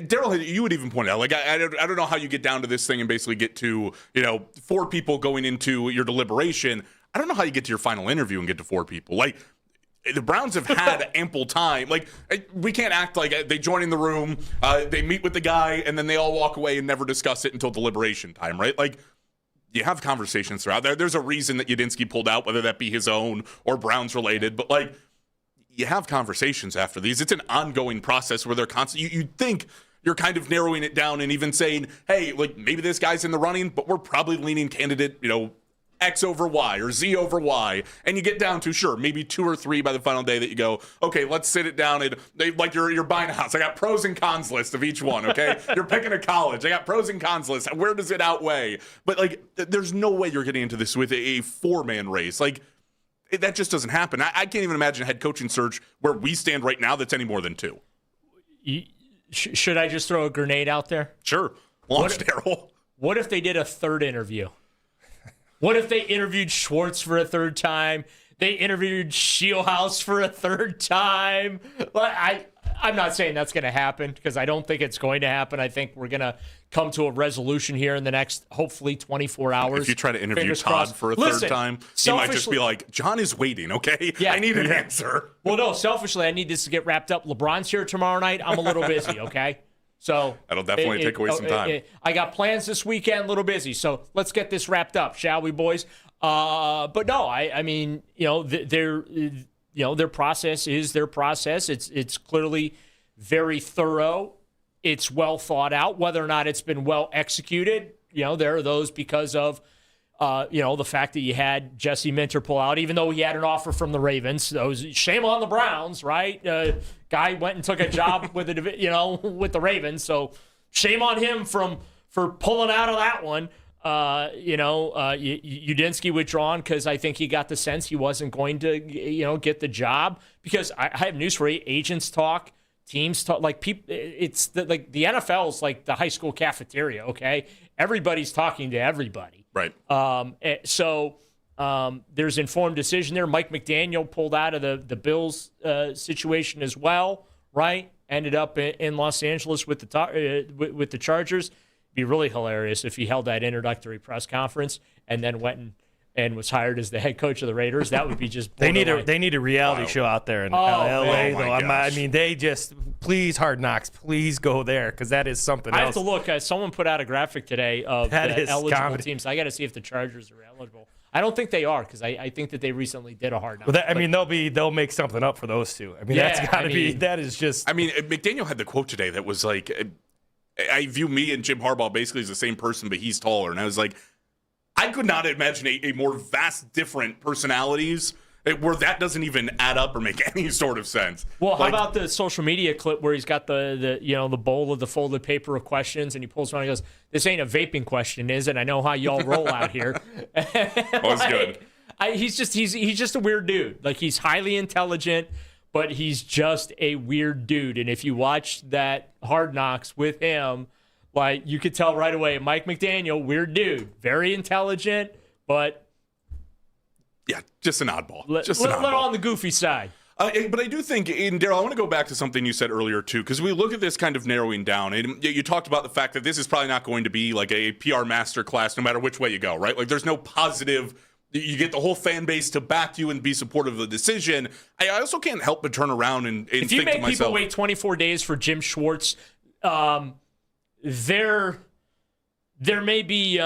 Darrell, you would even point out, I don't know how you get down to this thing and basically get to, 4 people going into your deliberation. I don't know how you get to your final interview and get to 4 people. The Browns have had ample time. We can't act like they join in the room, they meet with the guy, and then they all walk away and never discuss it until deliberation time, right? You have conversations throughout there. There's a reason that Yadinsky pulled out, whether that be his own or Browns related, but you have conversations after these. It's an ongoing process where they're constant. You'd think you're kind of narrowing it down and even saying, hey, maybe this guy's in the running, but we're probably leaning candidate, X over Y or Z over Y. And you get down to, sure, maybe 2 or 3 by the final day that you go, okay, let's sit it down and you're buying a house. I got pros and cons list of each one, okay? You're picking a college. I got pros and cons list. Where does it outweigh? But there's no way you're getting into this with a 4-man race. That just doesn't happen. I can't even imagine a head coaching search where we stand right now that's any more than 2. Should I just throw a grenade out there? Sure. Launch, Darrell. What if they did a 3rd interview? What if they interviewed Schwartz for a 3rd time? They interviewed Shieldhouse for a 3rd time? I'm not saying that's going to happen because I don't think it's going to happen. I think we're going to come to a resolution here in the next, hopefully, 24 hours. If you try to interview Fingers Todd crossed. for a 3rd time, he might just be like, John is waiting, okay? Yeah. I need an answer. Well, no, selfishly, I need this to get wrapped up. LeBron's here tomorrow night. I'm a little busy, okay? So that'll definitely take away some time. I got plans this weekend, a little busy. So let's get this wrapped up, shall we, boys? But no, I mean, their process is their process. It's clearly very thorough. It's well thought out. Whether or not it's been well executed, there are those because of the fact that you had Jesse Minter pull out, even though he had an offer from the Ravens. Shame on the Browns, right? Guy went and took a job with the Ravens, so shame on him from for pulling out of that one. Udinski withdrawn because I think he got the sense he wasn't going to, get the job. Because I have news for you: agents talk, teams talk. Like people, it's the NFL's like the high school cafeteria. Okay, everybody's talking to everybody. Right. So there's informed decision there. Mike McDaniel pulled out of the Bills situation as well. Right. Ended up in Los Angeles with the Chargers. Be really hilarious if he held that introductory press conference and then went and was hired as the head coach of the Raiders. That would be just they need a reality show out there in LA though. I mean, they just please Hard Knocks, please go there because that is something else. I have to look. Someone put out a graphic today of the eligible teams. I got to see if the Chargers are eligible. I don't think they are because I think that they recently did a Hard Knocks. Well, they'll make something up for those two. I mean, that's got to be. That is just. I mean, McDaniel had the quote today that was like, I view me and Jim Harbaugh basically as the same person, but he's taller. And I was like, I could not imagine a more vast different personalities where that doesn't even add up or make any sort of sense. Well, how about the social media clip where he's got the bowl of the folded paper of questions and he pulls around and goes, "This ain't a vaping question, is it? I know how y'all roll out here." That was good. He's just a weird dude. Like, he's highly intelligent, but he's just a weird dude. And if you watch that Hard Knocks with him, like, you could tell right away, Mike McDaniel, weird dude, very intelligent, but just an oddball. Little on the goofy side. But I do think, and Daryl, I want to go back to something you said earlier, too, because we look at this kind of narrowing down. And you talked about the fact that this is probably not going to be like a PR masterclass no matter which way you go, right? Like, there's no positive. You get the whole fan base to back you and be supportive of the decision. I also can't help but turn around and think to myself. If you make people wait 24 days for Jim Schwartz, there may be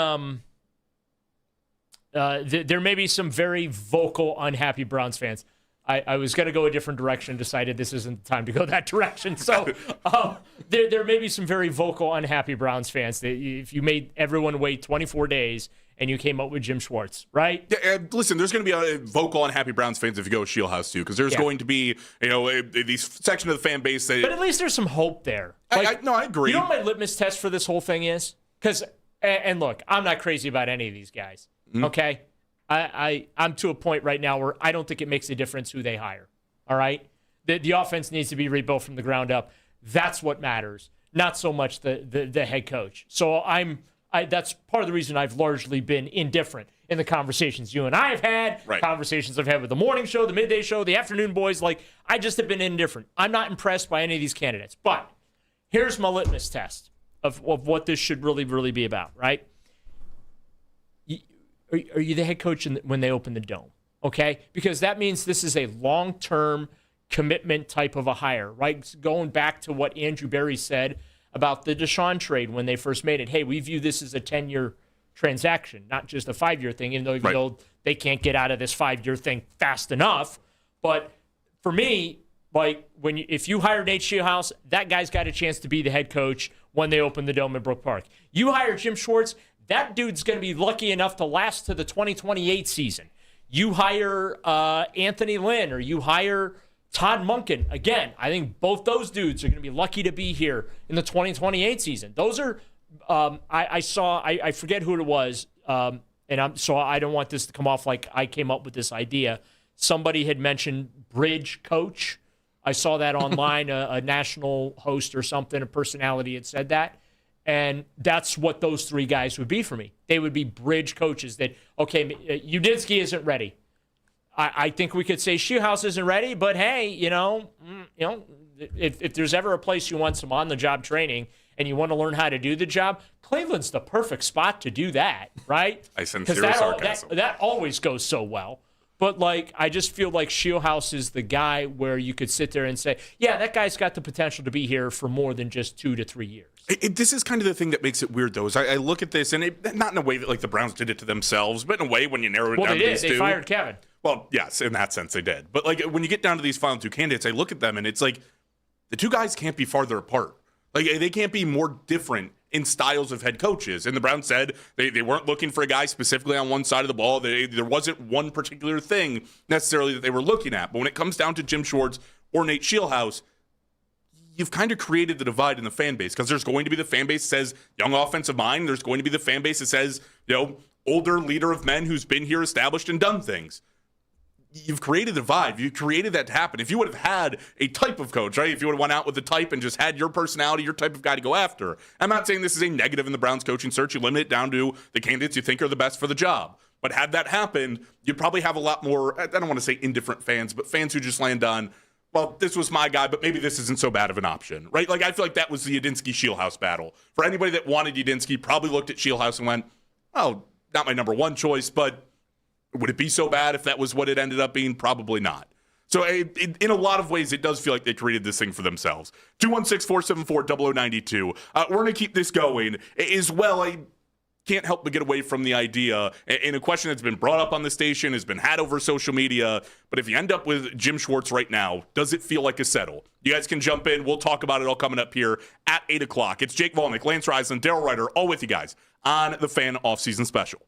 some very vocal, unhappy Browns fans. I was going to go a different direction, decided this isn't the time to go that direction. So there may be some very vocal, unhappy Browns fans that if you made everyone wait 24 days and you came up with Jim Schwartz, right? Yeah, listen, there's going to be vocal, unhappy Browns fans if you go with Shieldhouse, too, because there's going to be, these section of the fan base that. But at least there's some hope there. I agree. You know what my litmus test for this whole thing is? Because, and look, I'm not crazy about any of these guys, okay? I'm to a point right now where I don't think it makes a difference who they hire, all right? The offense needs to be rebuilt from the ground up. That's what matters, not so much the head coach. So that's part of the reason I've largely been indifferent in the conversations you and I have had, conversations I've had with the morning show, the midday show, the afternoon boys. Like, I just have been indifferent. I'm not impressed by any of these candidates. But here's my litmus test of what this should really, really be about, right? Are you the head coach when they open the dome? Okay? Because that means this is a long-term commitment type of a hire, right? Going back to what Andrew Berry said about the Deshaun trade when they first made it. Hey, we view this as a 10-year transaction, not just a 5-year thing, even though they can't get out of this 5-year thing fast enough. But for me, like, if you hire Nate Shieldhouse, that guy's got a chance to be the head coach when they open the dome in Brook Park. You hire Jim Schwartz, that dude's going to be lucky enough to last to the 2028 season. You hire Anthony Lynn or you hire Todd Monkin. Again, I think both those dudes are going to be lucky to be here in the 2028 season. Those are I forget who it was, so I don't want this to come off like I came up with this idea. Somebody had mentioned bridge coach. I saw that online, a national host or something, a personality had said that. And that's what those three guys would be for me. They would be bridge coaches that, okay, Udinski isn't ready. I think we could say Shieldhouse isn't ready, but hey, if there's ever a place you want some on-the-job training and you want to learn how to do the job, Cleveland's the perfect spot to do that, right? I sense zero sarcasm. That always goes so well. But, I just feel like Shieldhouse is the guy where you could sit there and say, yeah, that guy's got the potential to be here for more than just 2 to 3 years. This is kind of the thing that makes it weird, though, is I look at this, and not in a way that, the Browns did it to themselves, but in a way when you narrow it down to these two. They fired Kevin. Well, yes, in that sense they did. But, when you get down to these final two candidates, I look at them, and it's like the two guys can't be farther apart. They can't be more different in styles of head coaches. And the Browns said they weren't looking for a guy specifically on one side of the ball. There wasn't one particular thing necessarily that they were looking at. But when it comes down to Jim Schwartz or Nate Shieldhouse, you've kind of created the divide in the fan base, because there's going to be the fan base that says young offensive mind. There's going to be the fan base that says, older leader of men who's been here, established, and done things. You've created a divide. You created that to happen. If you would have had a type of coach, right? If you would have went out with the type and just had your personality, your type of guy to go after. I'm not saying this is a negative in the Browns coaching search. You limit it down to the candidates you think are the best for the job. But had that happened, you'd probably have a lot more, I don't want to say indifferent fans, but fans who just land on, well, this was my guy, but maybe this isn't so bad of an option, right? Like, I feel like that was the Yadinsky-Shieldhouse battle. For anybody that wanted Yadinsky, probably looked at Shieldhouse and went, oh, not my number one choice, but would it be so bad if that was what it ended up being? Probably not. So in a lot of ways, it does feel like they created this thing for themselves. 216-474-0092. We're going to keep this going. As well, I can't help but get away from the idea, and a question that's been brought up on the station, has been had over social media, but if you end up with Jim Schwartz right now, does it feel like a settle? You guys can jump in. We'll talk about it all coming up here at 8 o'clock. It's Jake Volnick, Lance Reisland, Daryl Ryder, all with you guys on the Fan Offseason Special.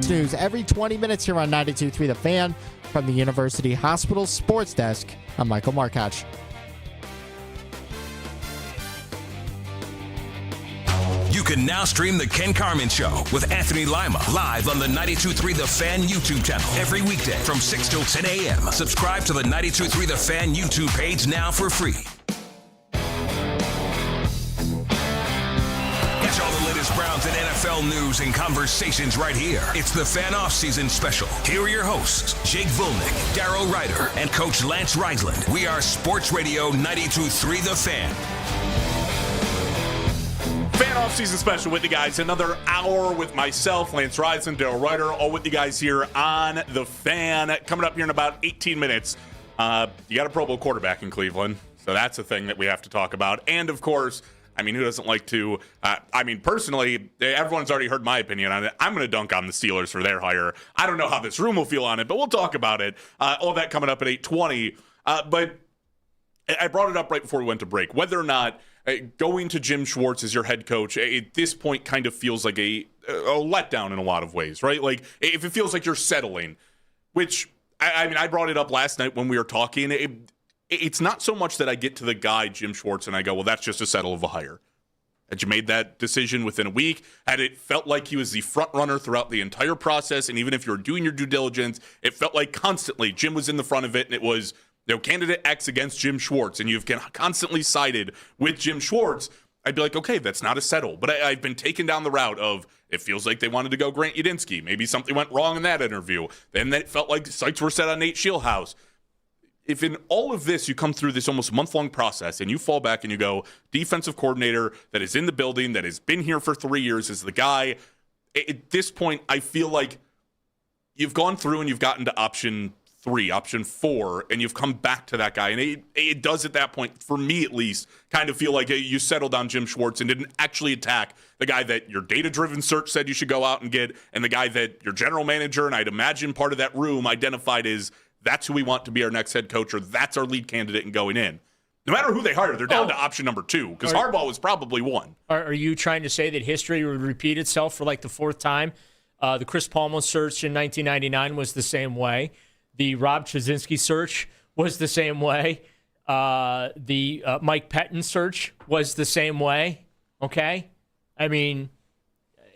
Browns news every 20 minutes here on 92.3 The Fan. From the University Hospital Sports Desk, I'm Michael Markach. You can now stream The Ken Carman Show with Anthony Lima live on the 92.3 The Fan YouTube channel every weekday from 6 till 10 a.m. Subscribe to the 92.3 The Fan YouTube page now for free. Catch all the latest Browns and NFL news and conversations right here. It's the Fan Offseason Special. Here are your hosts, Jake Volnick, Darrow Ryder, and Coach Lance Reisland. We are Sports Radio 92.3 The Fan. Fan Offseason Special with you guys. Another hour with myself, Lance Reisland, Darrow Ryder, all with you guys here on The Fan. Coming up here in about 18 minutes, you got a Pro Bowl quarterback in Cleveland, so that's a thing that we have to talk about. And, of course, I mean, who doesn't like to personally, everyone's already heard my opinion on it. I'm going to dunk on the Steelers for their hire. I don't know how this room will feel on it, but we'll talk about it. All that coming up at 8:20. But I brought it up right before we went to break. Whether or not going to Jim Schwartz as your head coach at this point kind of feels like a letdown in a lot of ways, right? Like, if it feels like you're settling, which, I brought it up last night when we were talking. It's not so much that I get to the guy, Jim Schwartz, and I go, well, that's just a settle of a hire. Had you made that decision within a week? Had it felt like he was the front runner throughout the entire process? And even if you were doing your due diligence, it felt like constantly Jim was in the front of it, and it was, candidate X against Jim Schwartz, and you've constantly sided with Jim Schwartz. I'd be like, okay, that's not a settle. But I've been taken down the route of, it feels like they wanted to go Grant Udinski. Maybe something went wrong in that interview. Then it felt like sights were set on Nate Shieldhouse. If in all of this you come through this almost month-long process and you fall back and you go, defensive coordinator that is in the building, that has been here for 3 years, is the guy, at this point, I feel like you've gone through and you've gotten to option 3, option 4, and you've come back to that guy. And it does at that point, for me at least, kind of feel like you settled on Jim Schwartz and didn't actually attack the guy that your data-driven search said you should go out and get, and the guy that your general manager, and I'd imagine part of that room, identified as, that's who we want to be our next head coach, or that's our lead candidate and going in. No matter who they hire, they're down to option number 2, because Harbaugh was probably 1. Are you trying to say that history would repeat itself for like the 4th time? The Chris Palmer search in 1999 was the same way. The Rob Trzynski search was the same way. The Mike Pettin search was the same way. Okay? I mean,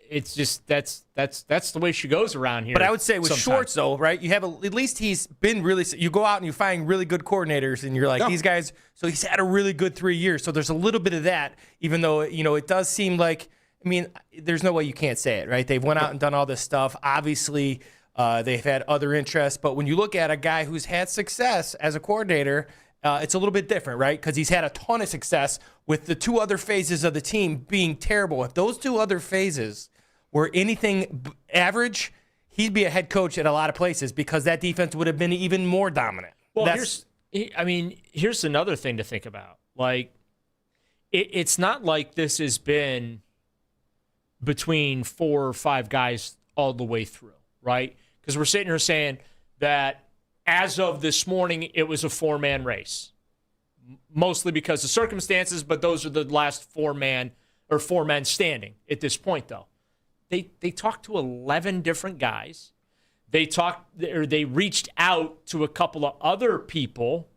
it's just that's the way she goes around here. But I would say with Schwartz, though, right? You have at least he's been really. You go out and you find really good coordinators, and you're like, these guys. So he's had a really good 3 years. So there's a little bit of that, even though it does seem like. I mean, there's no way you can't say it, right? They've went out and done all this stuff. Obviously, they've had other interests, but when you look at a guy who's had success as a coordinator, it's a little bit different, right? Because he's had a ton of success with the 2 other phases of the team being terrible. If those 2 other phases were anything average, he'd be a head coach at a lot of places because that defense would have been even more dominant. Well, here's another thing to think about. Like, it's not like this has been between 4 or 5 guys all the way through, right? Because we're sitting here saying that as of this morning, it was a 4-man race, mostly because of circumstances, but those are the last 4 men standing at this point, though. They talked to 11 different guys. They reached out to a couple of other people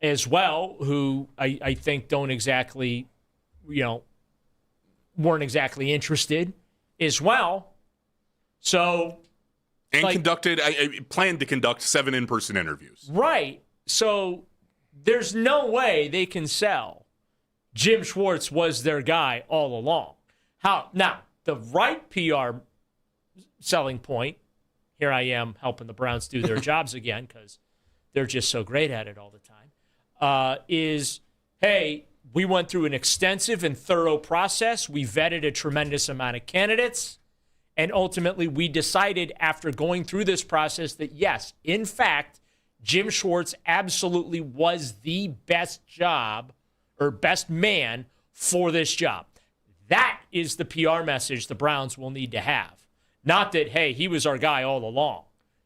as well who I think don't exactly, weren't exactly interested as well. So, and I planned to conduct 7 in-person interviews. Right. So there's no way they can sell Jim Schwartz was their guy all along. Now, the right PR selling point, here I am helping the Browns do their jobs again because they're just so great at it all the time, is, hey, we went through an extensive and thorough process. We vetted a tremendous amount of candidates. And ultimately, we decided after going through this process that, yes, in fact, Jim Schwartz absolutely was the best man for this job. That is the PR message the Browns will need to have. Not that, hey, he was our guy all along.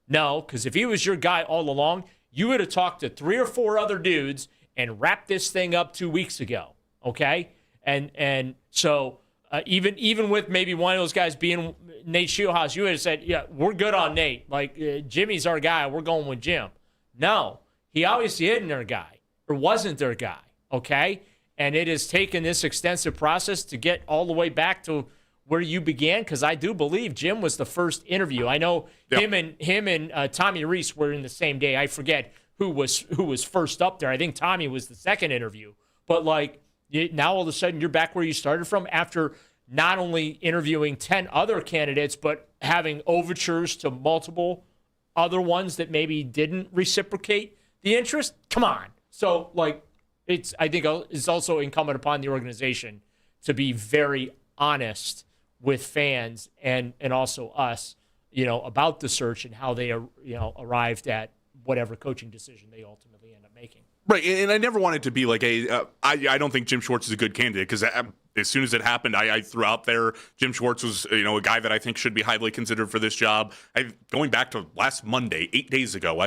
No, because if he was your guy all along, you would have talked to 3 or 4 other dudes and wrapped this thing up 2 weeks ago, okay? And so even with maybe one of those guys being Nate Shieldhouse, you would have said, yeah, we're good on Nate. Like, Jimmy's our guy. We're going with Jim. No, he obviously isn't their guy or wasn't their guy, okay? And it has taken this extensive process to get all the way back to where you began, because I do believe Jim was the first interview. I know him and Tommy Reese were in the same day. I forget who was first up there. I think Tommy was the second interview. But, like, now all of a sudden you're back where you started from after not only interviewing 10 other candidates, but having overtures to multiple other ones that maybe didn't reciprocate the interest. Come on. So, like, I think it's also incumbent upon the organization to be very honest with fans and also us, about the search and how they, arrived at whatever coaching decision they ultimately end up making. Right, and I never wanted to be like I don't think Jim Schwartz is a good candidate, because as soon as it happened, I threw out there Jim Schwartz was a guy that I think should be highly considered for this job. Going back to last Monday, 8 days ago,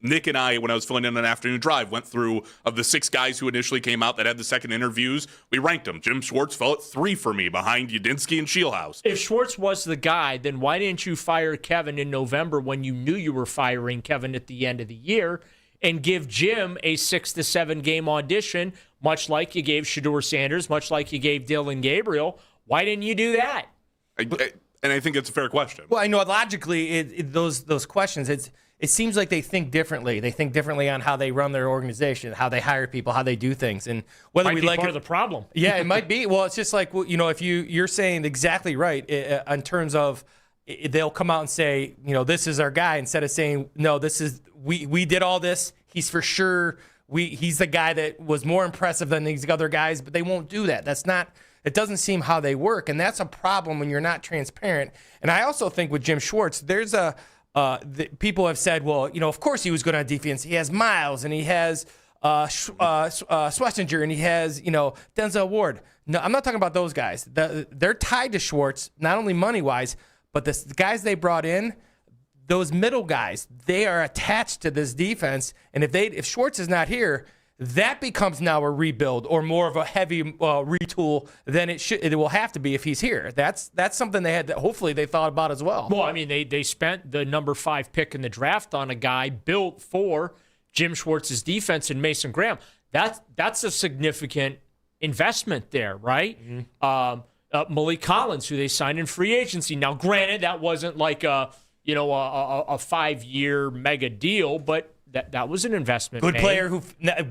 Nick and I, when I was filling in an afternoon drive, went through of the 6 guys who initially came out that had the second interviews. We ranked them. Jim Schwartz fell at 3 for me, behind Udinski and Shieldhouse. If Schwartz was the guy, then why didn't you fire Kevin in November when you knew you were firing Kevin at the end of the year, and give Jim a 6 to 7 game audition, much like you gave Shedeur Sanders, much like you gave Dylan Gabriel? Why didn't you do that? And I think it's a fair question. Well, I know logically those questions, it seems like they think differently. They think differently on how they run their organization, how they hire people, how they do things, and whether might we be like part it, of the problem. Yeah, it might be. Well, it's just like, if you're saying exactly right in terms of they'll come out and say, this is our guy, instead of saying, no, this is we did all this. He's for sure. He's the guy that was more impressive than these other guys, but they won't do that. That's not. It doesn't seem how they work, and that's a problem when you're not transparent. And I also think with Jim Schwartz, there's people have said, well, of course he was good on defense. He has Miles, and he has Schlesinger, and he has, Denzel Ward. No, I'm not talking about those guys. They're tied to Schwartz, not only money-wise, but the guys they brought in, those middle guys, they are attached to this defense. And if Schwartz is not here, that becomes now a rebuild or more of a heavy retool than it will have to be if he's here. That's something they had that hopefully they thought about as well. Well, I mean, they spent the number 5 pick in the draft on a guy built for Jim Schwartz's defense and Mason Graham. That's a significant investment there, right? Mm-hmm. Malik Collins, who they signed in free agency. Now, granted, that wasn't like a 5-year mega deal, but that was an investment. Good player who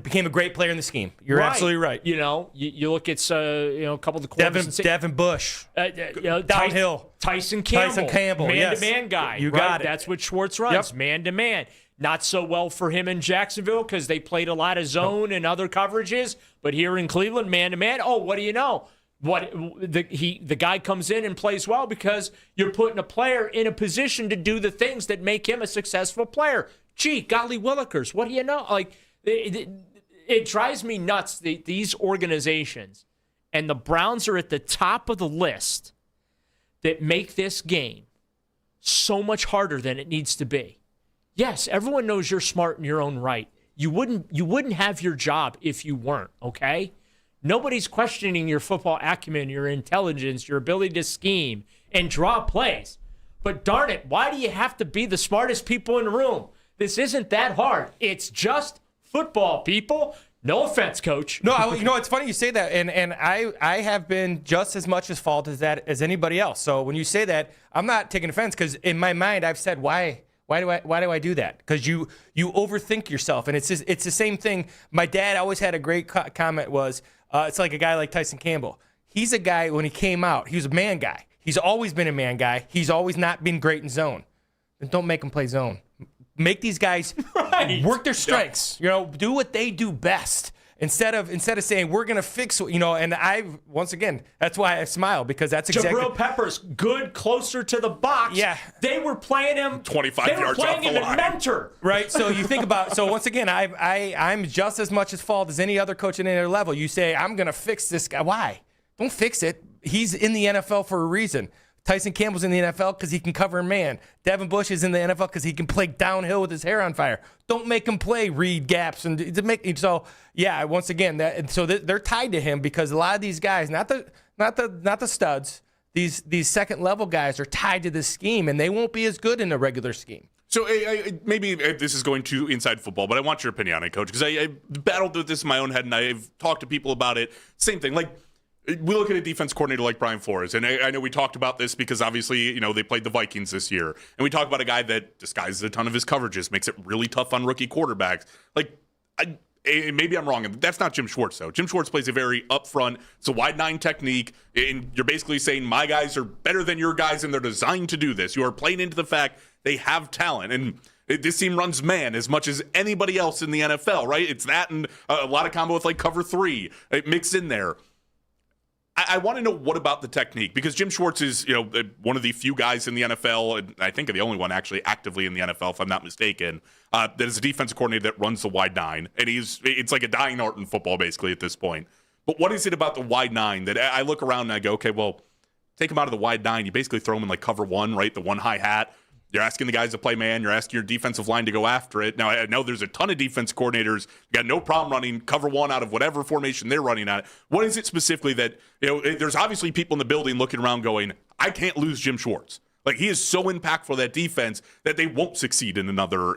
became a great player in the scheme. You're absolutely right. You look at a couple of the corners. Devin Bush, downhill. Tyson Campbell, man-to-man guy. You got it. That's what Schwartz runs, man-to-man. Not so well for him in Jacksonville because they played a lot of zone and other coverages. But here in Cleveland, man-to-man. Oh, what do you know? The guy comes in and plays well because you're putting a player in a position to do the things that make him a successful player. Gee, golly willikers, what do you know? Like, it drives me nuts, these organizations, and the Browns are at the top of the list that make this game so much harder than it needs to be. Yes, everyone knows you're smart in your own right. You wouldn't have your job if you weren't, okay? Nobody's questioning your football acumen, your intelligence, your ability to scheme and draw plays. But darn it, why do you have to be the smartest people in the room? This isn't that hard. It's just football, people. No offense, Coach. No, it's funny you say that, and I have been just as much as fault as anybody else. So when you say that, I'm not taking offense because in my mind I've said why do I do that? Because you overthink yourself, and it's the same thing. My dad always had a great comment was it's like a guy like Tyson Campbell. He's a guy when he came out, he was a man guy. He's always been a man guy. He's always not been great in zone. Then don't make him play zone. Make these guys work their strengths. Do what they do best instead of saying we're gonna fix. And once again, that's why I smile because that's exactly. Jabril Peppers, good closer to the box. Yeah, they were playing him 25 yards off the line. They were playing him at mentor. Right. So you think about. So once again, I'm just as much at fault as any other coach at any other level. You say I'm gonna fix this guy. Why? Don't fix it. He's in the NFL for a reason. Tyson Campbell's in the NFL because he can cover a man. Devin Bush is in the NFL because he can play downhill with his hair on fire. Don't make him play read gaps and to make so. Yeah, once again, they're tied to him because a lot of these guys, not the studs, these second level guys are tied to this scheme, and they won't be as good in a regular scheme. So maybe this is going too inside football, but I want your opinion on it, Coach, because I battled with this in my own head, and I've talked to people about it. Same thing, like. We look at a defense coordinator like Brian Flores, and I know we talked about this because obviously, they played the Vikings this year. And we talk about a guy that disguises a ton of his coverages, makes it really tough on rookie quarterbacks. Like, maybe I'm wrong. That's not Jim Schwartz, though. Jim Schwartz plays a very upfront, it's a wide nine technique, and you're basically saying my guys are better than your guys, and they're designed to do this. You are playing into the fact they have talent, and this team runs man as much as anybody else in the NFL, right? It's that and a lot of combo with, like, cover three mixed in there. I want to know what about the technique, because Jim Schwartz is, one of the few guys in the NFL, and I think the only one actually actively in the NFL, if I'm not mistaken, that is a defensive coordinator that runs the wide nine, and it's like a dying art in football basically at this point. But what is it about the wide nine that I look around and I go, okay, well, take him out of the wide nine, you basically throw him in like cover one, right? The one high hat. You're asking the guys to play man. You're asking your defensive line to go after it. Now, I know there's a ton of defense coordinators got no problem running cover one out of whatever formation they're running at. What is it specifically that, there's obviously people in the building looking around going, I can't lose Jim Schwartz. Like, he is so impactful for that defense that they won't succeed in another,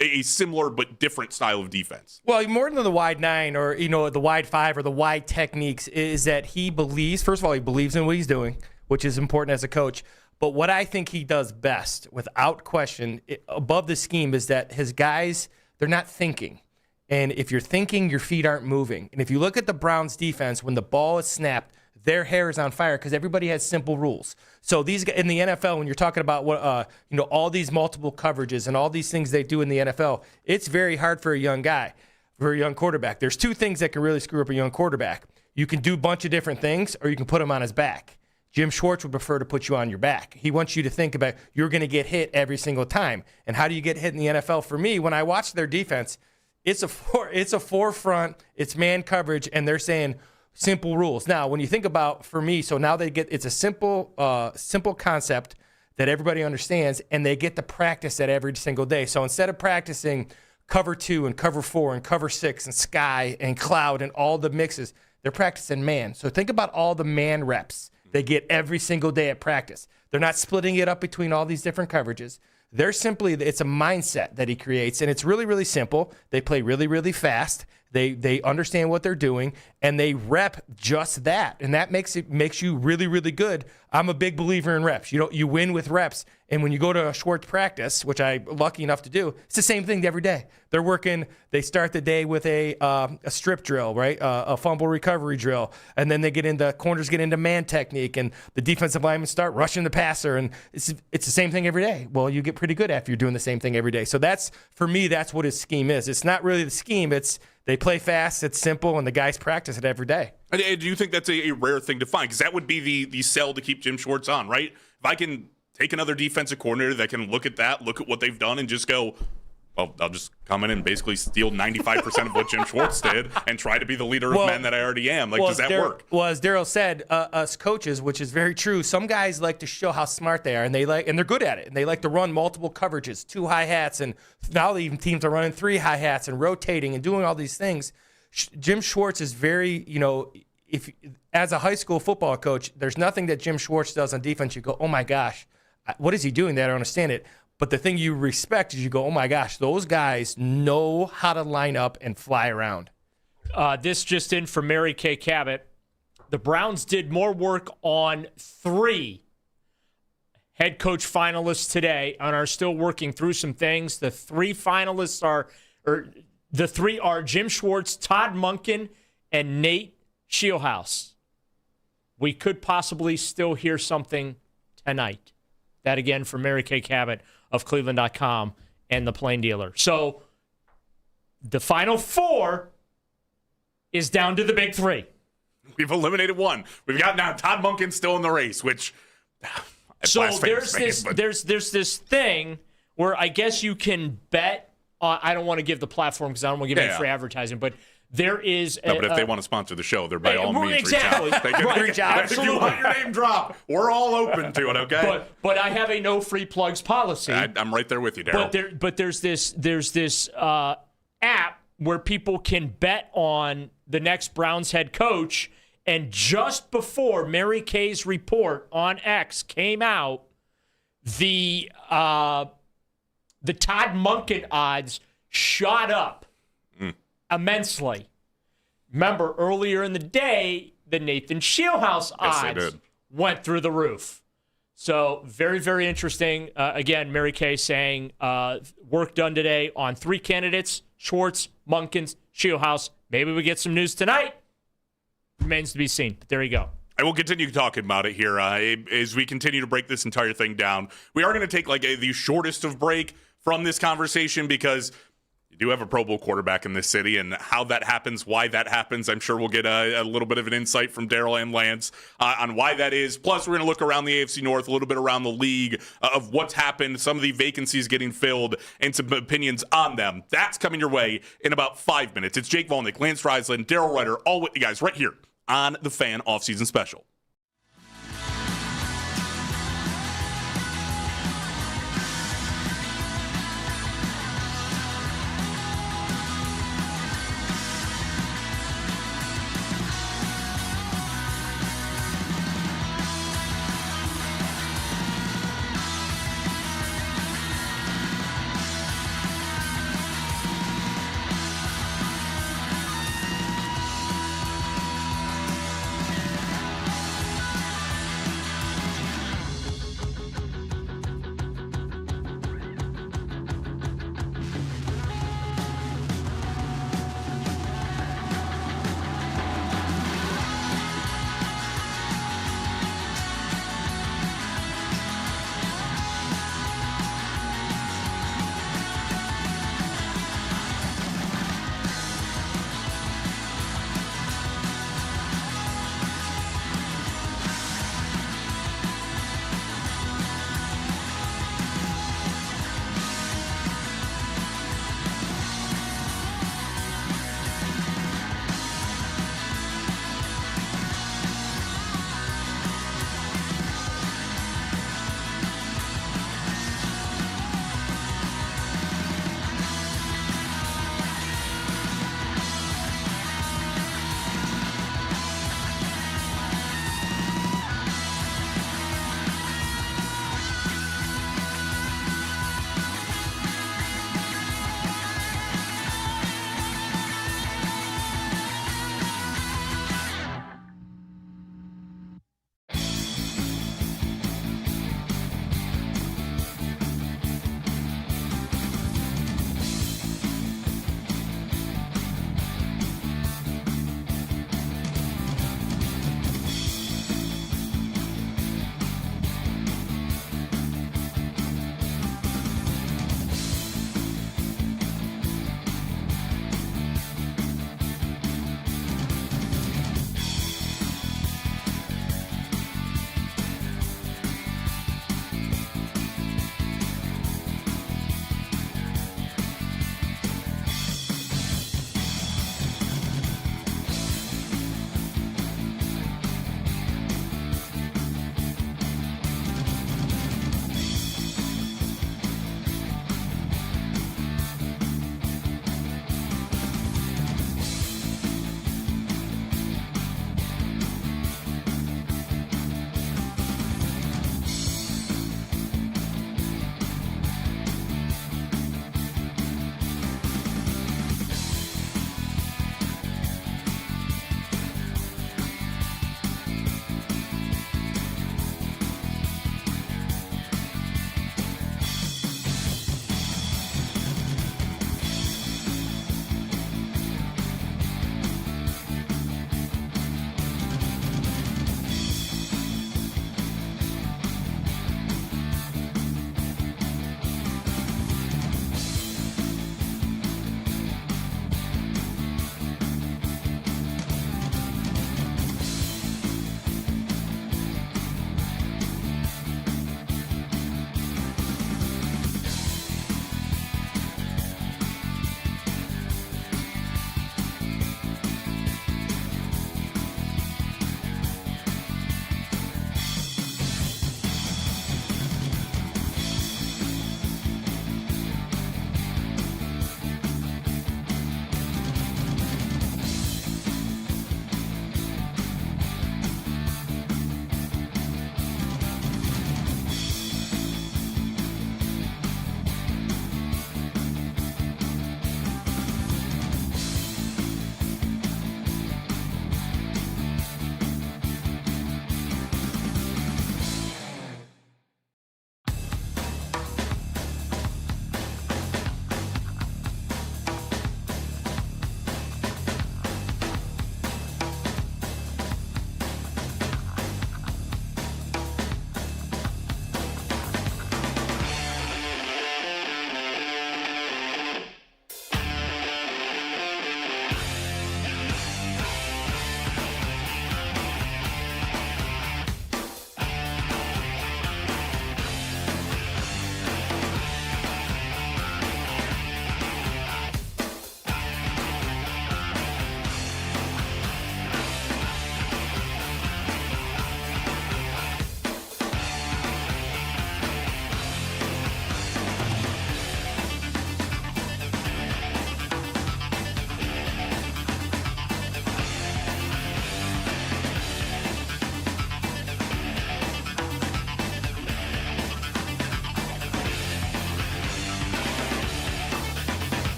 a similar but different style of defense. Well, more than the wide nine or, the wide five or the wide techniques is that he believes, first of all, he believes in what he's doing, which is important as a coach. But what I think he does best, without question, above the scheme, is that his guys, they're not thinking. And if you're thinking, your feet aren't moving. And if you look at the Browns' defense, when the ball is snapped, their hair is on fire because everybody has simple rules. So these guys in the NFL, when you're talking about what all these multiple coverages and all these things they do in the NFL, it's very hard for a young guy, for a young quarterback. There's two things that can really screw up a young quarterback. You can do a bunch of different things, or you can put him on his back. Jim Schwartz would prefer to put you on your back. He wants you to think about you're going to get hit every single time. And how do you get hit in the NFL? For me, when I watch their defense, it's a forefront, it's man coverage, and they're saying simple rules. Now, when you think about, for me, so now it's a simple concept that everybody understands, and they get to practice that every single day. So instead of practicing cover 2 and cover 4 and cover 6 and sky and cloud and all the mixes, they're practicing man. So think about all the man reps they get every single day at practice. They're not splitting it up between all these different coverages. It's a mindset that he creates, and it's really, really simple. They play really, really fast. They understand what they're doing, and they rep just that, and that makes you really, really good. I'm a big believer in reps. You win with reps, and when you go to a Schwartz practice, which I'm lucky enough to do, it's the same thing every day. They're working. They start the day with a strip drill, right? A fumble recovery drill, and then corners get into man technique, and the defensive linemen start rushing the passer, and it's the same thing every day. Well, you get pretty good after you're doing the same thing every day. So for me, that's what his scheme is. It's not really the scheme. It's they play fast, it's simple, and the guys practice it every day. And do you think that's a rare thing to find? Because that would be the sell to keep Jim Schwartz on, right? If I can take another defensive coordinator that can look at what they've done, and just go, well, I'll just come in and basically steal 95% of what Jim Schwartz did and try to be the leader of men that I already am. Does that work? Well, as Daryl said, us coaches, which is very true, some guys like to show how smart they are, and they're good at it, and they like to run multiple coverages, 2 hi hats, and now even teams are running 3 hi hats and rotating and doing all these things. Jim Schwartz is very, if as a high school football coach, there's nothing that Jim Schwartz does on defense. You go, oh my gosh, what is he doing there? I don't understand it. But the thing you respect is you go, oh my gosh, those guys know how to line up and fly around. This just in from Mary Kay Cabot. The Browns did more work on 3 head coach finalists today and are still working through some things. The 3 finalists are Jim Schwartz, Todd Monkin, and Nate Scheelhaus. We could possibly still hear something tonight. That again from Mary Kay Cabot of Cleveland.com and the Plain Dealer. So the final 4 is down to the big 3. We've eliminated 1. We've got now Todd Monkin still in the race, which so there's this thing where I guess you can bet. I don't want to give the platform because I don't want to give any free advertising, but there is No, but if they want to sponsor the show, they're by all means exactly. reach out. They can Right. reach out. If you want your name dropped, we're all open to it, okay? But I have a no free plugs policy. I'm right there with you, Daryl. But there's this app where people can bet on the next Browns head coach. And just before Mary Kay's report on X came out, the Todd Monkin odds shot up immensely. Remember, earlier in the day, the Nathan Shieldhouse odds went through the roof. So very, very interesting. Again, Mary Kay saying work done today on 3 candidates, Schwartz, Munkins, Shieldhouse. Maybe we get some news tonight. Remains to be seen. But there you go. I will continue talking about it here as we continue to break this entire thing down. We are going to take the shortest of break from this conversation because you do have a Pro Bowl quarterback in this city, and how that happens, why that happens, I'm sure we'll get a little bit of an insight from Daryl and Lance on why that is. Plus, we're going to look around the AFC North, a little bit around the league of what's happened, some of the vacancies getting filled, and some opinions on them. That's coming your way in about 5 minutes. It's Jake Volnick, Lance Reisland, Daryl Ryder, all with you guys right here on the Fan Offseason Special.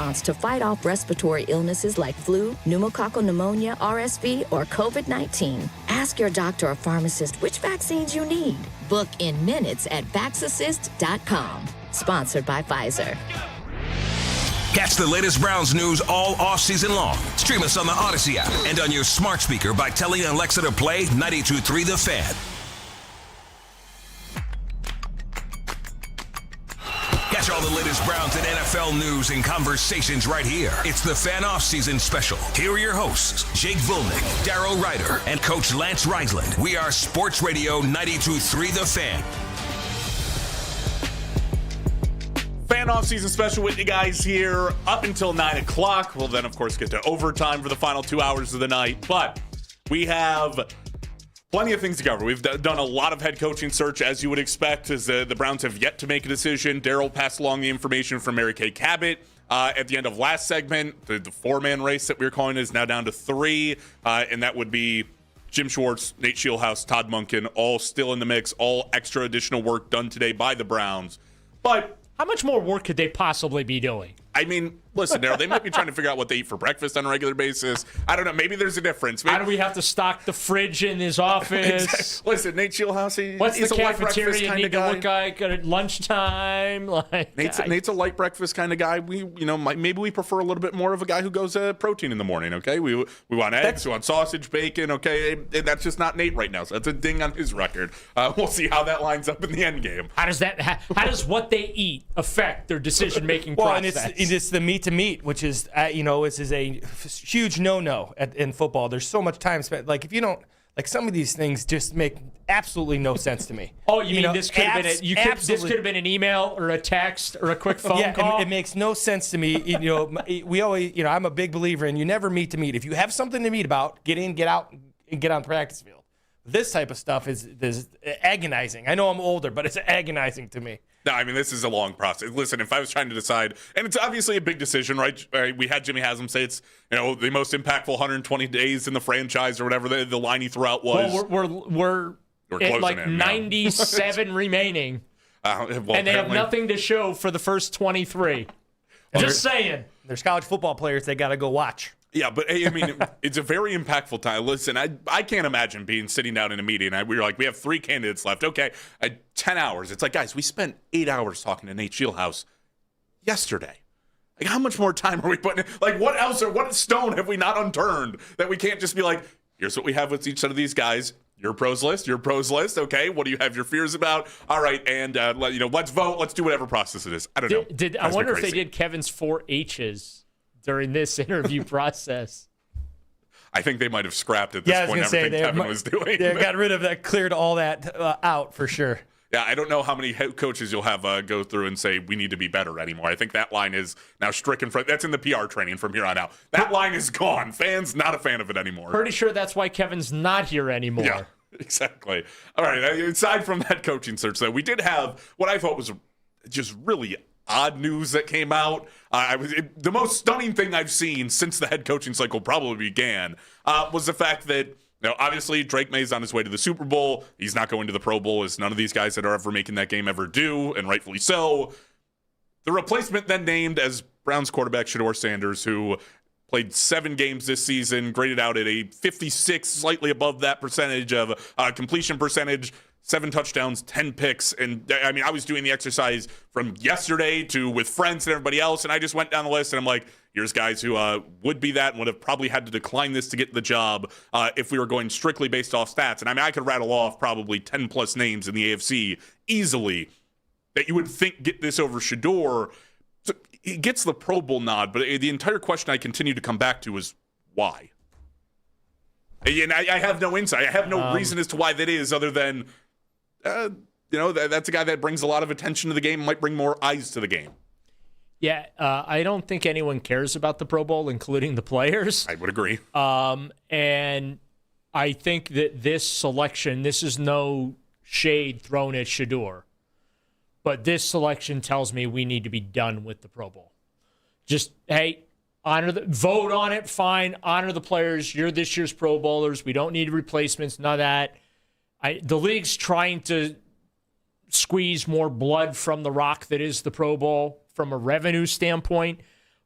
response to fight off respiratory illnesses like flu, pneumococcal pneumonia, RSV, or COVID-19. Ask your doctor or pharmacist which vaccines you need. Book in minutes at VaxAssist.com. Sponsored by Pfizer. Catch the latest Browns news all offseason long. Stream us on the Odyssey app and on your smart speaker by telling Alexa to play 92.3 The Fan. Catch all the latest Browns and NFL news and conversations right here. It's the Fan Offseason Special. Here are your hosts, Jake Volnick, Darrow Ryder, and Coach Lance Reisland. We are Sports Radio 92.3 The Fan. Fan Offseason Special with you guys here up until 9 o'clock. We'll then, of course, get to overtime for the final 2 hours of the night. But we have plenty of things to cover. We've done a lot of head coaching search, as you would expect, as the Browns have yet to make a decision. Darryl passed along the information from Mary Kay Cabot at the end of last segment. The four-man race that we were calling is now down to three, and that would be Jim Schwartz, Nate Shieldhouse, Todd Monkin, all still in the mix, all extra additional work done today by the Browns. But how much more work could they possibly be doing? I mean, listen, Darryl, they might be trying to figure out what they eat for breakfast on a regular basis. I don't know. Maybe there's a difference. Maybe, how do we have to stock the fridge in his office? Exactly. Listen, Nate Shieldhouse, what's he's the a light breakfast cafeteria kind need of to guy. look like at lunchtime? Nate's a light breakfast kind of guy. Maybe we prefer a little bit more of a guy who goes protein in the morning. Okay, we want eggs, we want sausage, bacon. Okay, that's just not Nate right now. So that's a ding on his record. We'll see how that lines up in the end game. How does what they eat affect their decision making process? And it's the meat to meat, which is this is a huge no in football. There's so much time spent. Like if you don't. Like some of these things just make absolutely no sense to me. Oh, you mean this could have been this could have been an email or a text or a quick phone call? It makes no sense to me. We always, I'm a big believer in you never meet to meet. If you have something to meet about, get in, get out, and get on the practice field. This type of stuff is agonizing. I know I'm older, but it's agonizing to me. No, I mean, this is a long process. Listen, if I was trying to decide, and it's obviously a big decision, right? We had Jimmy Haslam say it's, the most impactful 120 days in the franchise or whatever the line he threw out was. Well, we're at like in, 97 remaining, and they have nothing to show for the first 23. Just saying. There's college football players they got to go watch. Yeah, but I mean, it's a very impactful time. Listen, I can't imagine sitting down in a meeting. We were like, we have 3 candidates left. Okay, 10 hours. It's like, guys, we spent 8 hours talking to Nate Shieldhouse yesterday. Like, how much more time are we putting in? Like, what else or what stone have we not unturned that we can't just be like, here's what we have with each of these guys. Your pros list. Okay, what do you have your fears about? All right, and let's vote. Let's do whatever process it is. I don't know. I wonder if they did Kevin's 4 H's during this interview process. I think they might have scrapped at this point everything Kevin was doing. They got rid of that, cleared all that out for sure. Yeah, I don't know how many head coaches you'll have go through and say, we need to be better anymore. I think that line is now stricken. That's in the PR training from here on out. That line is gone. Fans, not a fan of it anymore. Pretty sure that's why Kevin's not here anymore. Yeah, exactly. All right, aside from that coaching search, though, we did have what I thought was just really odd news that came out. The most stunning thing I've seen since the head coaching cycle probably began was the fact that, obviously Drake May's on his way to the Super Bowl. He's not going to the Pro Bowl, as none of these guys that are ever making that game ever do, and rightfully so. The replacement then named as Browns quarterback Shedeur Sanders, who played 7 games this season, graded out at a 56, slightly above that percentage of completion percentage, 7 touchdowns, 10 picks. And I mean, I was doing the exercise from yesterday to with friends and everybody else, and I just went down the list and I'm like, here's guys who would be that and would have probably had to decline this to get the job if we were going strictly based off stats. And I mean, I could rattle off probably 10 plus names in the AFC easily that you would think get this over Shedeur. So he gets the Pro Bowl nod, but the entire question I continue to come back to is why? And I have no insight. I have no reason as to why that is other than, that's a guy that brings a lot of attention to the game, might bring more eyes to the game. Yeah, I don't think anyone cares about the Pro Bowl, including the players. I would agree. And I think that this selection, this is no shade thrown at Shedeur, but this selection tells me we need to be done with the Pro Bowl. Just, hey, vote on it, fine, honor the players. You're this year's Pro Bowlers. We don't need replacements, none of that. The league's trying to squeeze more blood from the rock that is the Pro Bowl from a revenue standpoint,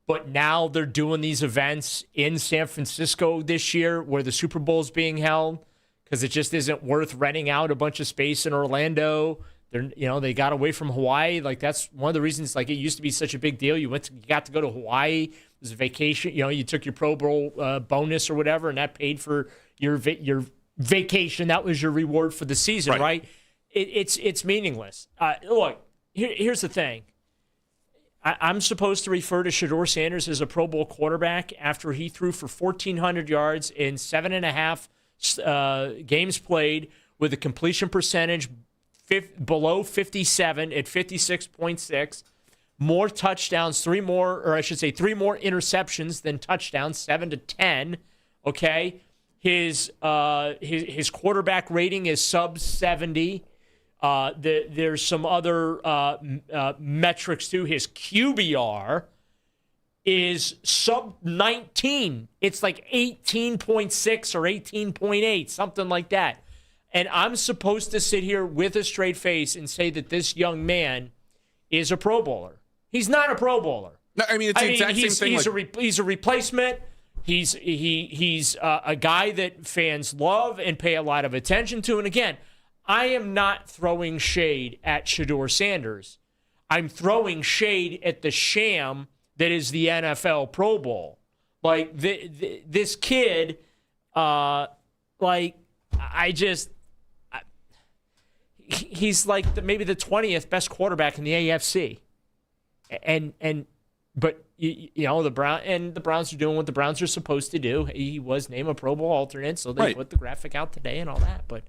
but now they're doing these events in San Francisco this year where the Super Bowl is being held because it just isn't worth renting out a bunch of space in Orlando. They got away from Hawaii. Like, that's one of the reasons, like, it used to be such a big deal. You got to go to Hawaii. It was a vacation. You took your Pro Bowl bonus or whatever, and that paid for your vacation. That was your reward for the season, right? It's meaningless. Look, here's the thing. I'm supposed to refer to Shedeur Sanders as a Pro Bowl quarterback after he threw for 1,400 yards in 7.5 games played with a completion percentage below 57 at 56.6. More touchdowns, three more interceptions than touchdowns, 7 to 10. Okay, his quarterback rating is sub 70. There's some other metrics too. His QBR is sub 19. It's like 18.6 or 18.8, something like that. And I'm supposed to sit here with a straight face and say that this young man is a Pro Bowler. He's not a Pro Bowler. No, I mean, it's the exact same thing. He's a replacement. He's a guy that fans love and pay a lot of attention to. And again, I am not throwing shade at Shedeur Sanders. I'm throwing shade at the sham that is the NFL Pro Bowl. Like, this kid, he's like maybe the 20th best quarterback in the AFC. But the Browns are doing what the Browns are supposed to do. He was named a Pro Bowl alternate, so they put the graphic out today and all that. But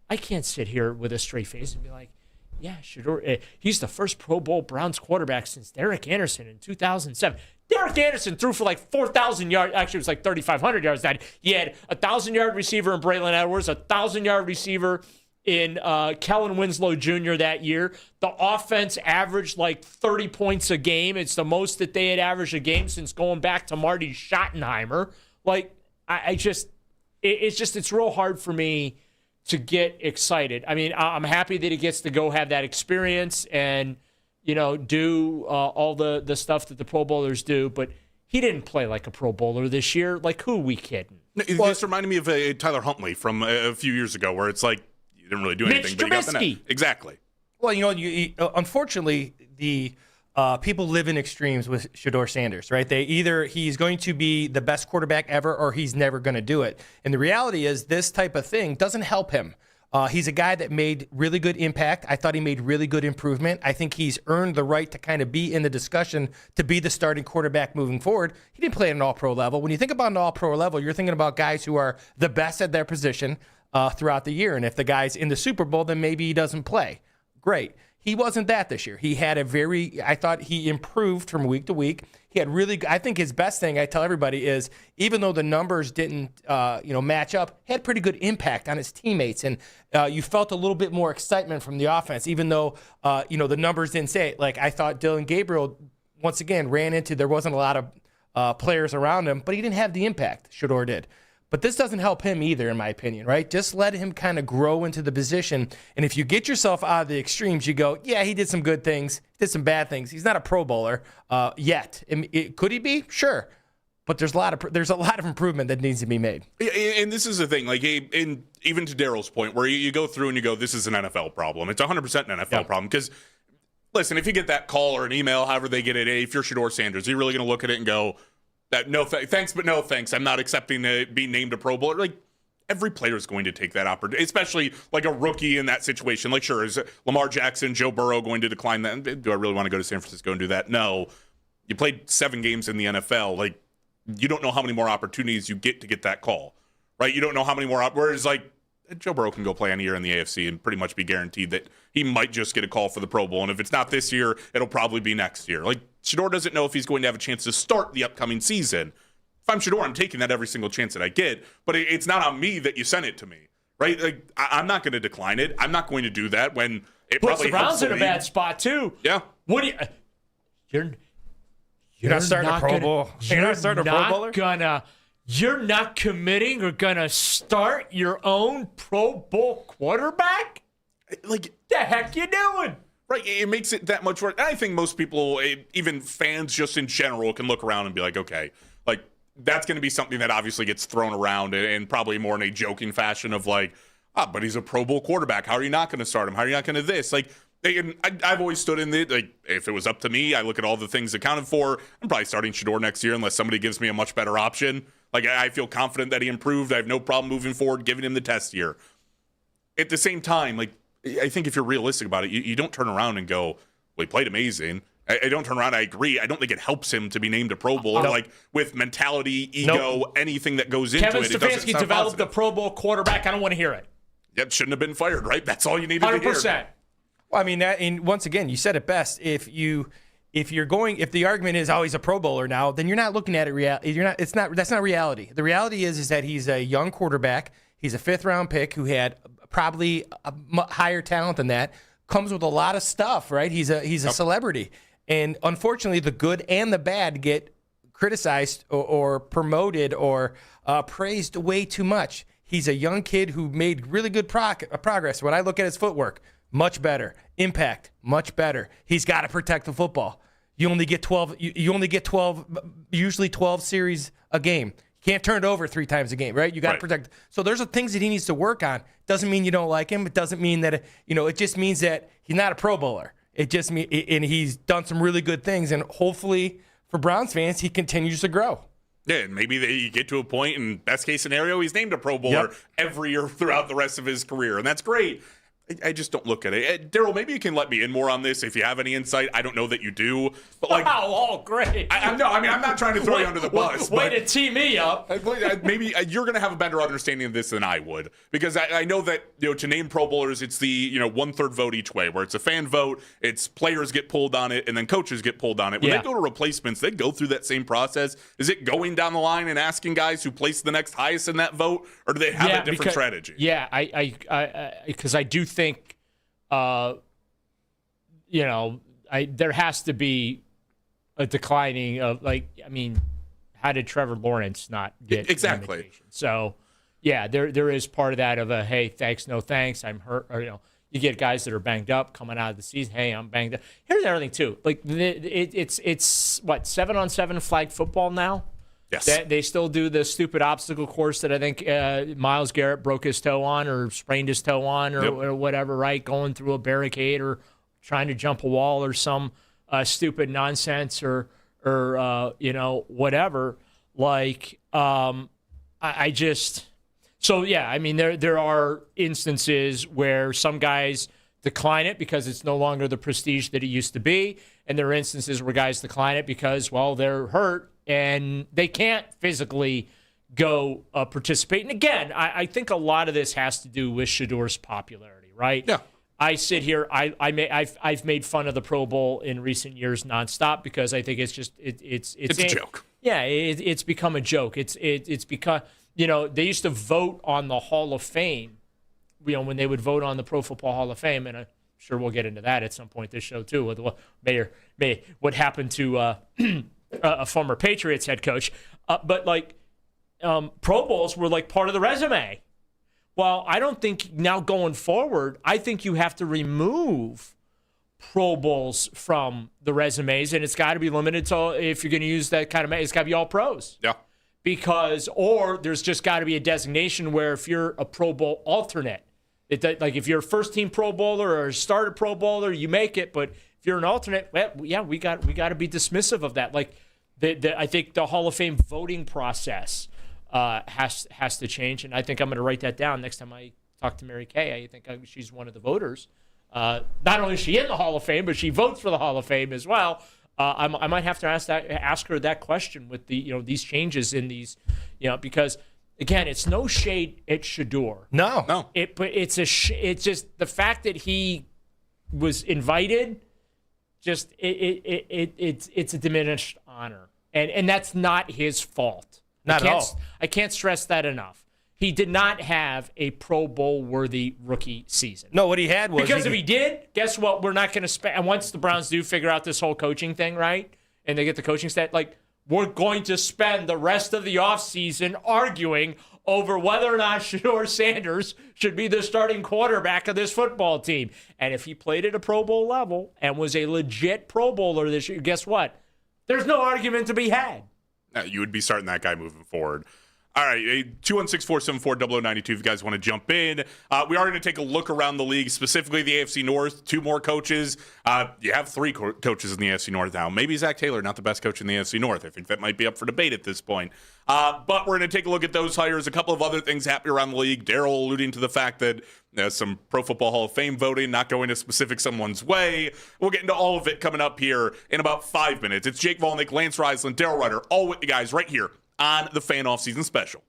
I can't sit here with a straight face and be like, yeah, Shedeur, he's the first Pro Bowl Browns quarterback since Derek Anderson in 2007. Derek Anderson threw for like 4,000 yards. Actually, it was like 3,500 yards. He had a 1,000-yard receiver in Braylon Edwards, a 1,000-yard receiver in Kellen Winslow Jr. that year. The offense averaged like 30 points a game. It's the most that they had averaged a game since going back to Marty Schottenheimer. Like, it's real hard for me to get excited. I mean, I'm happy that he gets to go have that experience and, do all the stuff that the Pro Bowlers do, but he didn't play like a Pro Bowler this year. Like, who are we kidding? This reminded me of Tyler Huntley from a few years ago, where it's like, you didn't really do anything, but you got the net. Exactly. Well, unfortunately, the people live in extremes with Shedeur Sanders, right? He's going to be the best quarterback ever, or he's never going to do it. And the reality is, this type of thing doesn't help him. He's a guy that made really good impact. I thought he made really good improvement. I think he's earned the right to kind of be in the discussion to be the starting quarterback moving forward. He didn't play at an all-pro level. When you think about an all-pro level, you're thinking about guys who are the best at their position throughout the year. And if the guy's in the Super Bowl, then maybe he doesn't play. Great. He wasn't that this year. He had I thought he improved from week to week. He had I think his best thing, I tell everybody, is even though the numbers didn't, match up, he had pretty good impact on his teammates. And you felt a little bit more excitement from the offense, even though, the numbers didn't say it. Like, I thought Dylan Gabriel, once again, there wasn't a lot of players around him, but he didn't have the impact Shedeur did. But this doesn't help him either, in my opinion, right? Just let him kind of grow into the position. And if you get yourself out of the extremes, you go, yeah, he did some good things, did some bad things. He's not a Pro Bowler yet. Could he be? Sure. But there's a lot of improvement that needs to be made. And this is the thing, like, even to Daryl's point, where you go through and you go, this is an NFL problem. It's 100% an NFL problem. Because, listen, if you get that call or an email, however they get it, if you're Shedeur Sanders, you're really going to look at it and go, no thanks, but no thanks. I'm not accepting being named a Pro Bowler. Like, every player is going to take that opportunity, especially like a rookie in that situation. Like, sure, is Lamar Jackson, Joe Burrow going to decline that? Do I really want to go to San Francisco and do that? No. You played 7 games in the NFL. Like, you don't know how many more opportunities you get to get that call, right? You don't know how many more. Whereas, like, Joe Burrow can go play any year in the AFC and pretty much be guaranteed that he might just get a call for the Pro Bowl. And if it's not this year, it'll probably be next year. Like, Shedeur doesn't know if he's going to have a chance to start the upcoming season. If I'm Shedeur, I'm taking that every single chance that I get. But it's not on me that you sent it to me, right? Like, I'm not going to decline it. I'm not going to do that when it puts probably the Browns in a bad spot too. Yeah. What do you? You're not starting a Pro Bowl. You're not starting a Pro Bowler. You're not committing or gonna start your own Pro Bowl quarterback? Like, the heck you doing? Right, it makes it that much worse. And I think most people, even fans just in general, can look around and be like, okay, like that's going to be something that obviously gets thrown around and probably more in a joking fashion of like, but he's a Pro Bowl quarterback. How are you not going to start him? How are you not going to this? Like, I've always stood in the, like, if it was up to me, I look at all the things accounted for. I'm probably starting Shedeur next year unless somebody gives me a much better option. Like, I feel confident that he improved. I have no problem moving forward, giving him the test year. At the same time, like, I think if you're realistic about it, you don't turn around and go, well, he played amazing. I don't turn around. I agree. I don't think it helps him to be named a Pro Bowler. Like with mentality, ego, anything that goes into Kevin it. Kevin Stefanski developed a Pro Bowl quarterback. I don't want to hear it. Yep, shouldn't have been fired, right? That's all you needed 100%. To hear. Well, I mean, and once again, you said it best. If the argument is, oh, he's a Pro Bowler now, then you're not looking at it. That's not reality. The reality is that he's a young quarterback. He's a 5th round pick who had probably a higher talent than that. Comes with a lot of stuff, right? He's a celebrity, and unfortunately, the good and the bad get criticized or promoted or praised way too much. He's a young kid who made really good progress. When I look at his footwork, much better. Impact, much better. He's got to protect the football. You only get 12. You only get 12. Usually 12 series a game. You can't turn it over 3 times a game, right? You got to protect. So there's things that he needs to work on. Doesn't mean you don't like him. It doesn't mean that it just means that he's not a Pro Bowler. It just means, and he's done some really good things, and hopefully for Browns fans, he continues to grow. Yeah, and maybe you get to a point, in best case scenario, he's named a Pro Bowler every year throughout the rest of his career, and that's great. I just don't look at it. Daryl, maybe you can let me in more on this if you have any insight. I don't know that you do. But like, great. I'm not trying to throw you under the bus. Way to tee me up. Maybe you're going to have a better understanding of this than I would. Because I know that, to name Pro Bowlers, it's the, 1/3 vote each way, where it's a fan vote, it's players get pulled on it, and then coaches get pulled on it. When they go to replacements, they go through that same process. Is it going down the line and asking guys who place the next highest in that vote, or do they have a different strategy? Yeah, because I do think, there has to be a declining of, how did Trevor Lawrence not get exactly? So, yeah, there is part of that of a, hey, thanks, no thanks, I'm hurt, or, you get guys that are banged up coming out of the season. Hey, I'm banged up. Here's another thing too. Like it's what, 7-on-7 flag football now. Yes. They still do the stupid obstacle course that I think Myles Garrett broke his toe on or sprained his toe on or whatever, right? Going through a barricade or trying to jump a wall or some stupid nonsense or whatever. There are instances where some guys decline it because it's no longer the prestige that it used to be. And there are instances where guys decline it because, well, they're hurt and they can't physically go participate. And again, I think a lot of this has to do with Shedeur's popularity, right? Yeah. I sit here. I've made fun of the Pro Bowl in recent years nonstop because I think it's just it's a joke. Yeah, it's become a joke. It's become, they used to vote on the Hall of Fame, when they would vote on the Pro Football Hall of Fame, and I'm sure we'll get into that at some point this show too, with what happened to a former Patriots head coach. But Pro Bowls were part of the resume. Well, I don't think now going forward, I think you have to remove Pro Bowls from the resumes, and it's got to be limited to, if you're going to use that kind of, it's got to be all pros. Yeah. Or there's just got to be a designation where if you're a Pro Bowl alternate, if you're a first-team Pro Bowler or a starter Pro Bowler, you make it. But if you're an alternate, we got to be dismissive of that. I think the Hall of Fame voting process has to change, and I think I'm going to write that down next time I talk to Mary Kay. I think she's one of the voters. Not only is she in the Hall of Fame, but she votes for the Hall of Fame as well. I might have to ask her that question with the these changes in these, because again, it's no shade at Shedeur. No. But it's just the fact that he was invited. Just it's a diminished honor, and that's not his fault. Not at all. I can't stress that enough. He did not have a Pro Bowl worthy rookie season. No, what he had was, because if he did, guess what? We're not going to spend. And once the Browns do figure out this whole coaching thing, right, and they get the coaching stat, we're going to spend the rest of the offseason arguing over whether or not Shedeur Sanders should be the starting quarterback of this football team. And if he played at a Pro Bowl level and was a legit Pro Bowler this year, guess what? There's no argument to be had. You would be starting that guy moving forward. All right, 216-474-0092 if you guys want to jump in. We are going to take a look around the league, specifically the AFC North. 2 more coaches. You have 3 coaches in the AFC North now. Maybe Zach Taylor, not the best coach in the AFC North. I think that might be up for debate at this point. But we're going to take a look at those hires. A couple of other things happening around the league. Daryl alluding to the fact that there's some Pro Football Hall of Fame voting, not going a specific someone's way. We'll get into all of it coming up here in about 5 minutes. It's Jake Volnick, Lance Reisland, Daryl Ryder, all with you guys right here on the Fan Offseason Special.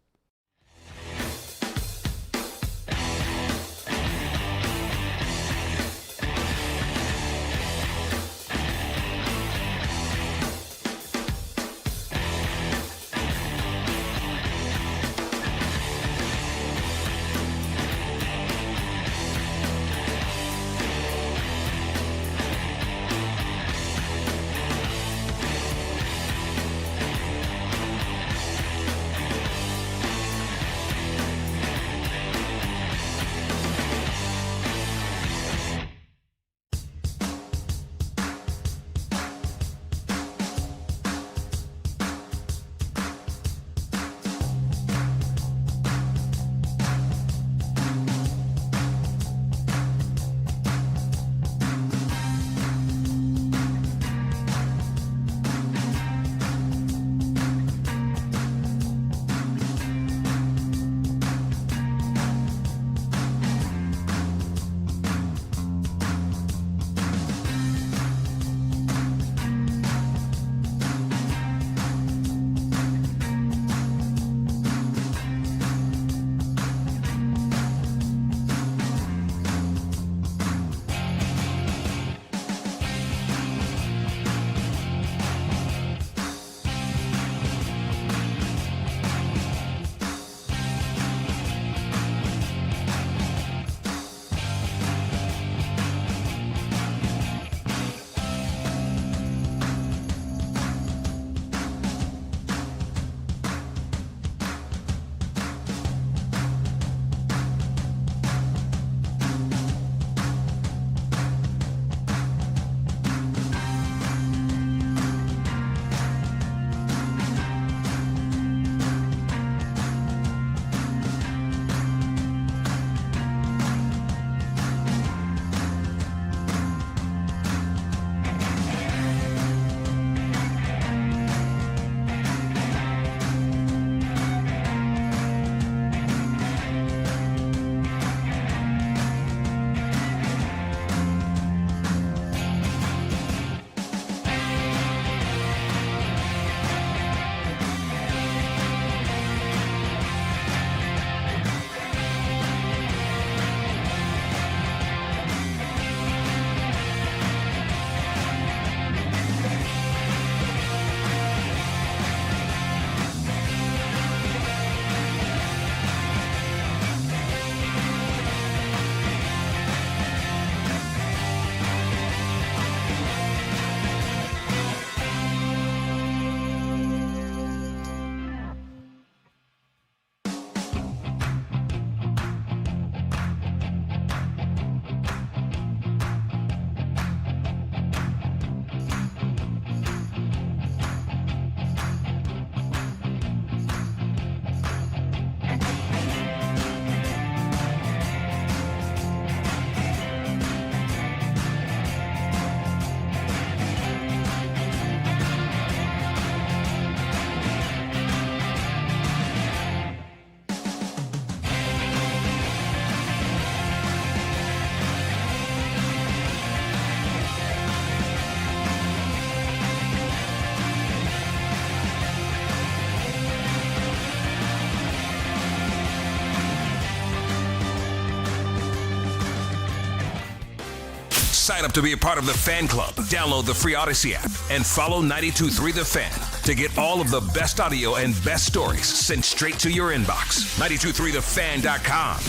Sign up to be a part of the Fan Club. Download the free Odyssey app and follow 92.3 The Fan to get all of the best audio and best stories sent straight to your inbox. 92.3thefan.com.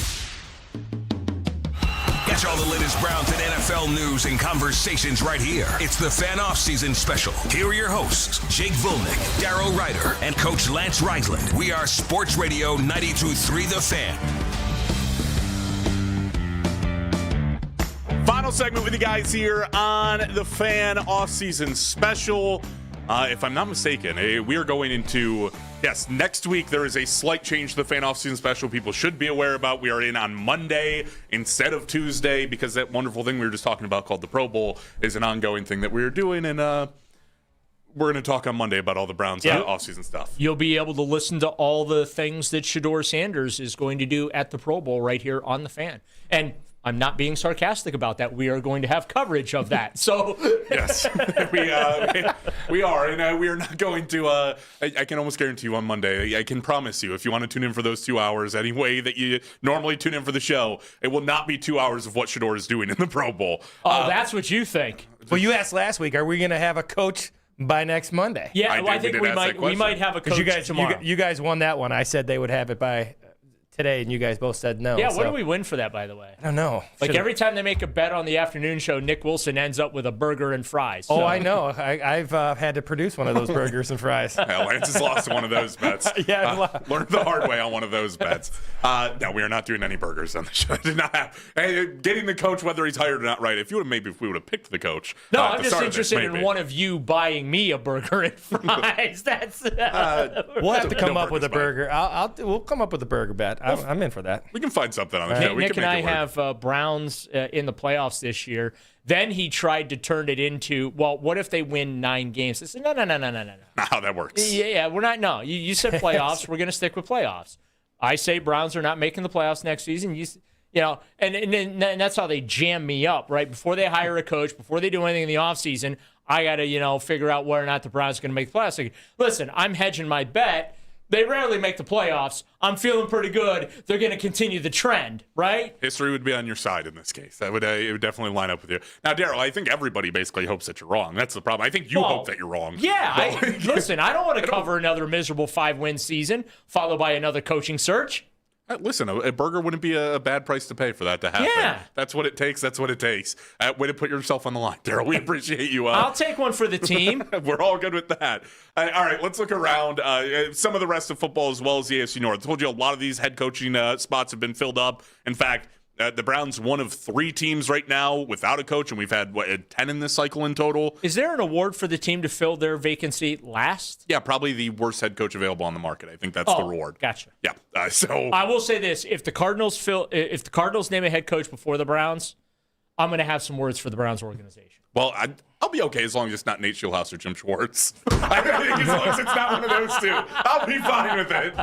Catch all the latest Browns and NFL news and conversations right here. It's the Fan Offseason Special. Here are your hosts, Jake Volnick, Darrow Ryder, and Coach Lance Reisland. We are Sports Radio 92.3 The Fan. Final segment with you guys here on the Fan Offseason Special. If I'm not mistaken, we are going into, yes, next week there is a slight change to the Fan Offseason Special people should be aware about. We are in on Monday instead of Tuesday because that wonderful thing we were just talking about called the Pro Bowl is an ongoing thing that we are doing, and we're going to talk on Monday about all the Browns offseason stuff. You'll be able to listen to all the things that Shedeur Sanders is going to do at the Pro Bowl right here on the Fan. And I'm not being sarcastic about that. We are going to have coverage of that. So yes, we are, and we are not going to. I can almost guarantee you on Monday. I can promise you, if you want to tune in for those 2 hours, any way that you normally tune in for the show, it will not be 2 hours of what Shedeur is doing in the Pro Bowl. Oh, that's what you think. Well, you asked last week, are we going to have a coach by next Monday? Yeah, I think we might have a coach tomorrow. You guys won that one. I said they would have it by today, and you guys both said no. Yeah, what do we win for that, by the way? I don't know. Like every time they make a bet on the afternoon show, Nick Wilson ends up with a burger and fries. So. Oh, I know. I've had to produce one of those burgers and fries. Yeah, Lance has lost one of those bets. Learned the hard way on one of those bets. No, we are not doing any burgers on the show. Did not have. Getting the coach, whether he's hired or not, right? If we would have picked the coach. No, I'm just interested in one of you buying me a burger and fries. That's. We'll have to come up with a burger. We'll come up with a burger bet. I'm in for that. We can find something on the show. Nick and I have Browns in the playoffs this year. Then he tried to turn it into, well, what if they win 9 games? I said, no. Not how that works. Yeah, we're not. No, you said playoffs. We're going to stick with playoffs. I say Browns are not making the playoffs next season. And that's how they jam me up, right? Before they hire a coach, before they do anything in the offseason, I got to, figure out whether or not the Browns are going to make the playoffs. Like, listen, I'm hedging my bet. They rarely make the playoffs. I'm feeling pretty good. They're going to continue the trend, right? History would be on your side in this case. It would definitely line up with you. Now, Darryl, I think everybody basically hopes that you're wrong. That's the problem. I think you hope that you're wrong. Yeah. Listen, I don't want to cover another miserable 5-win season followed by another coaching search. Listen, a burger wouldn't be a bad price to pay for that to happen. Yeah. That's what it takes. That's what it takes. Way to put yourself on the line, Darryl. We appreciate you. I'll take one for the team. We're all good with that. All right, let's look around some of the rest of football as well as the AFC North. I told you a lot of these head coaching spots have been filled up. In fact, the Browns, one of 3 teams right now without a coach, and we've had 10 in this cycle in total. Is there an award for the team to fill their vacancy last? Yeah, probably the worst head coach available on the market. I think that's the reward. Gotcha. Yeah. So I will say this: if the Cardinals name a head coach before the Browns, I'm going to have some words for the Browns organization. Well, I'll be okay as long as it's not Nate Schulhouse or Jim Schwartz. I think as long as it's not one of those two, I'll be fine with it.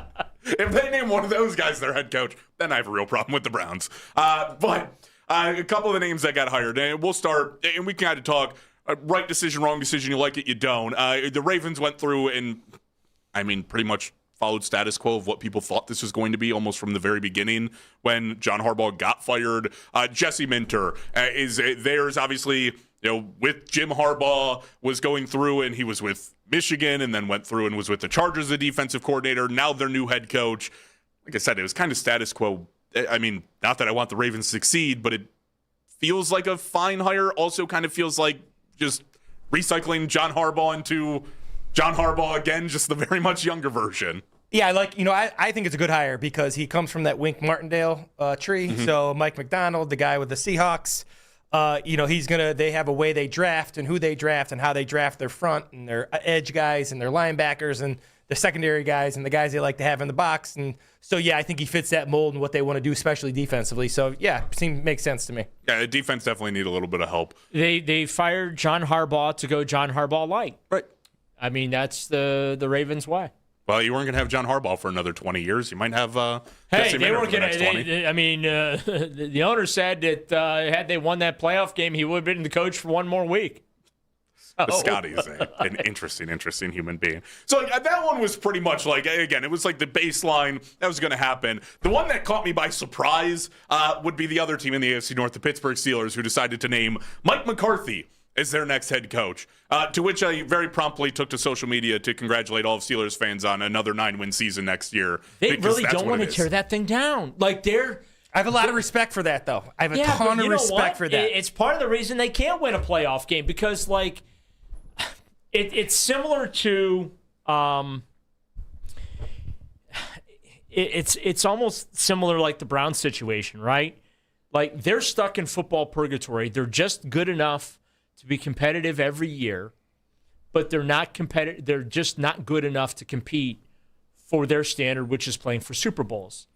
If they name one of those guys their head coach, then I have a real problem with the Browns. But a couple of the names that got hired, and we'll start, and we can kind of talk right decision, wrong decision, you like it, you don't. The Ravens went through and, pretty much followed status quo of what people thought this was going to be almost from the very beginning when John Harbaugh got fired. Jesse Minter there's obviously, with Jim Harbaugh was going through and he was with Michigan and then went through and was with the Chargers, the defensive coordinator. Now their new head coach. Like I said, it was kind of status quo. Not that I want the Ravens to succeed, but it feels like a fine hire. Also kind of feels like just recycling John Harbaugh into John Harbaugh again, just the very much younger version. Yeah, I think it's a good hire because he comes from that Wink Martindale tree. Mm-hmm. So Mike McDonald, the guy with the Seahawks, they have a way they draft and who they draft and how they draft their front and their edge guys and their linebackers and the secondary guys and the guys they like to have in the box. And so, yeah, I think he fits that mold and what they want to do, especially defensively. So, yeah, makes sense to me. Yeah, the defense definitely need a little bit of help. They fired John Harbaugh to go John Harbaugh light. Right. That's the Ravens' way. Well, you weren't going to have John Harbaugh for another 20 years. You might have They weren't going to. The owner said that had they won that playoff game, he would have been the coach for one more week. Scotty is an interesting human being. So that one was pretty much again, it was like the baseline that was going to happen. The one that caught me by surprise would be the other team in the AFC North, the Pittsburgh Steelers, who decided to name Mike McCarthy as their next head coach, to which I very promptly took to social media to congratulate all of Steelers fans on another 9-win season next year. They really don't want to tear that thing down. I have a lot of respect for that, though. I have a ton of respect for that. It's part of the reason they can't win a playoff game because, like, it's similar to it's almost similar like the Browns situation, right? Like, they're stuck in football purgatory. They're just good enough to be competitive every year, but they're not competitive. They're just not good enough to compete for their standard, which is playing for Super Bowls,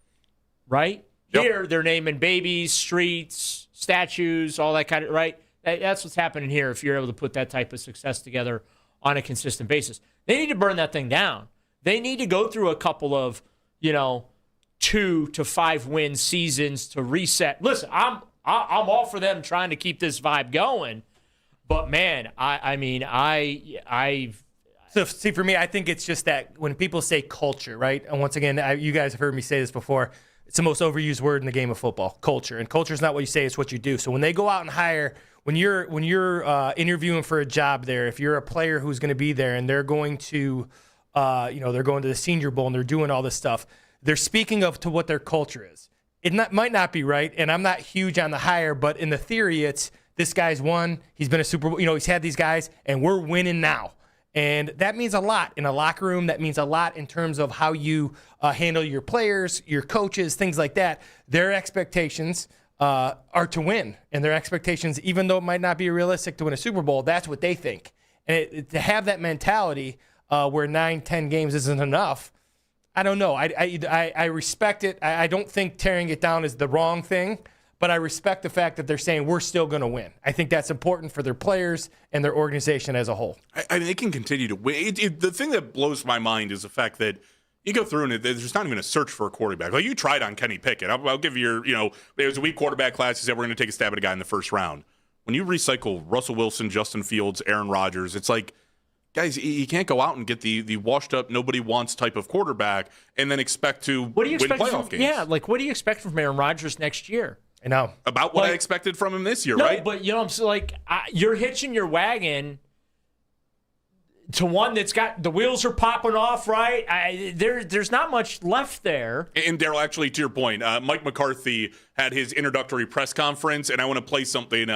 right? Yep. Here, they're naming babies, streets, statues, all that kind of, right? That's what's happening here if you're able to put that type of success together on a consistent basis. They need to burn that thing down. They need to go through a couple of, 2 to 5 win seasons to reset. Listen, I'm all for them trying to keep this vibe going, but man, So, see, for me, I think it's just that when people say culture, right? And once again, you guys have heard me say this before. It's the most overused word in the game of football, culture. And culture is not what you say; it's what you do. So when they go out and hire, when you're interviewing for a job there, if you're a player who's going to be there and they're going to, they're going to the Senior Bowl and they're doing all this stuff, they're speaking to what their culture is. It might not be right, and I'm not huge on the hire, but in the theory, it's this guy's won. He's been a Super Bowl. He's had these guys, and we're winning now. And that means a lot in a locker room. That means a lot in terms of how you handle your players, your coaches, things like that. Their expectations are to win. And their expectations, even though it might not be realistic to win a Super Bowl, that's what they think. And to have that mentality where 9-10 games isn't enough, I don't know. I respect it. I don't think tearing it down is the wrong thing. But I respect the fact that they're saying we're still going to win. I think that's important for their players and their organization as a whole. I mean, they can continue to win. The thing that blows my mind is the fact that you go through and there's not even a search for a quarterback. Like, you tried on Kenny Pickett. I'll give you there was a weak quarterback class. He said we're going to take a stab at a guy in the first round. When you recycle Russell Wilson, Justin Fields, Aaron Rodgers, it's like, guys, you can't go out and get the washed up, nobody wants type of quarterback and then expect to win playoff games. Yeah, like, what do you expect from Aaron Rodgers next year? I know. About what I expected from him this year, right? But, I'm like, you're hitching your wagon to one that's got the wheels are popping off, right? There's not much left there. And Daryl, actually, to your point, Mike McCarthy had his introductory press conference, and I want to play something.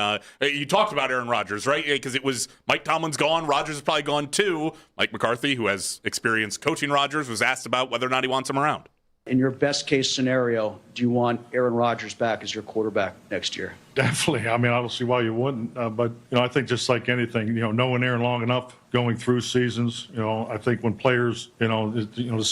You talked about Aaron Rodgers, right? Because it was Mike Tomlin's gone. Rodgers is probably gone too. Mike McCarthy, who has experience coaching Rodgers, was asked about whether or not he wants him around. In your best case scenario, do you want Aaron Rodgers back as your quarterback next year? Definitely. I mean, I don't see why you wouldn't. But I think just like anything, knowing Aaron long enough, going through seasons, I think when players, to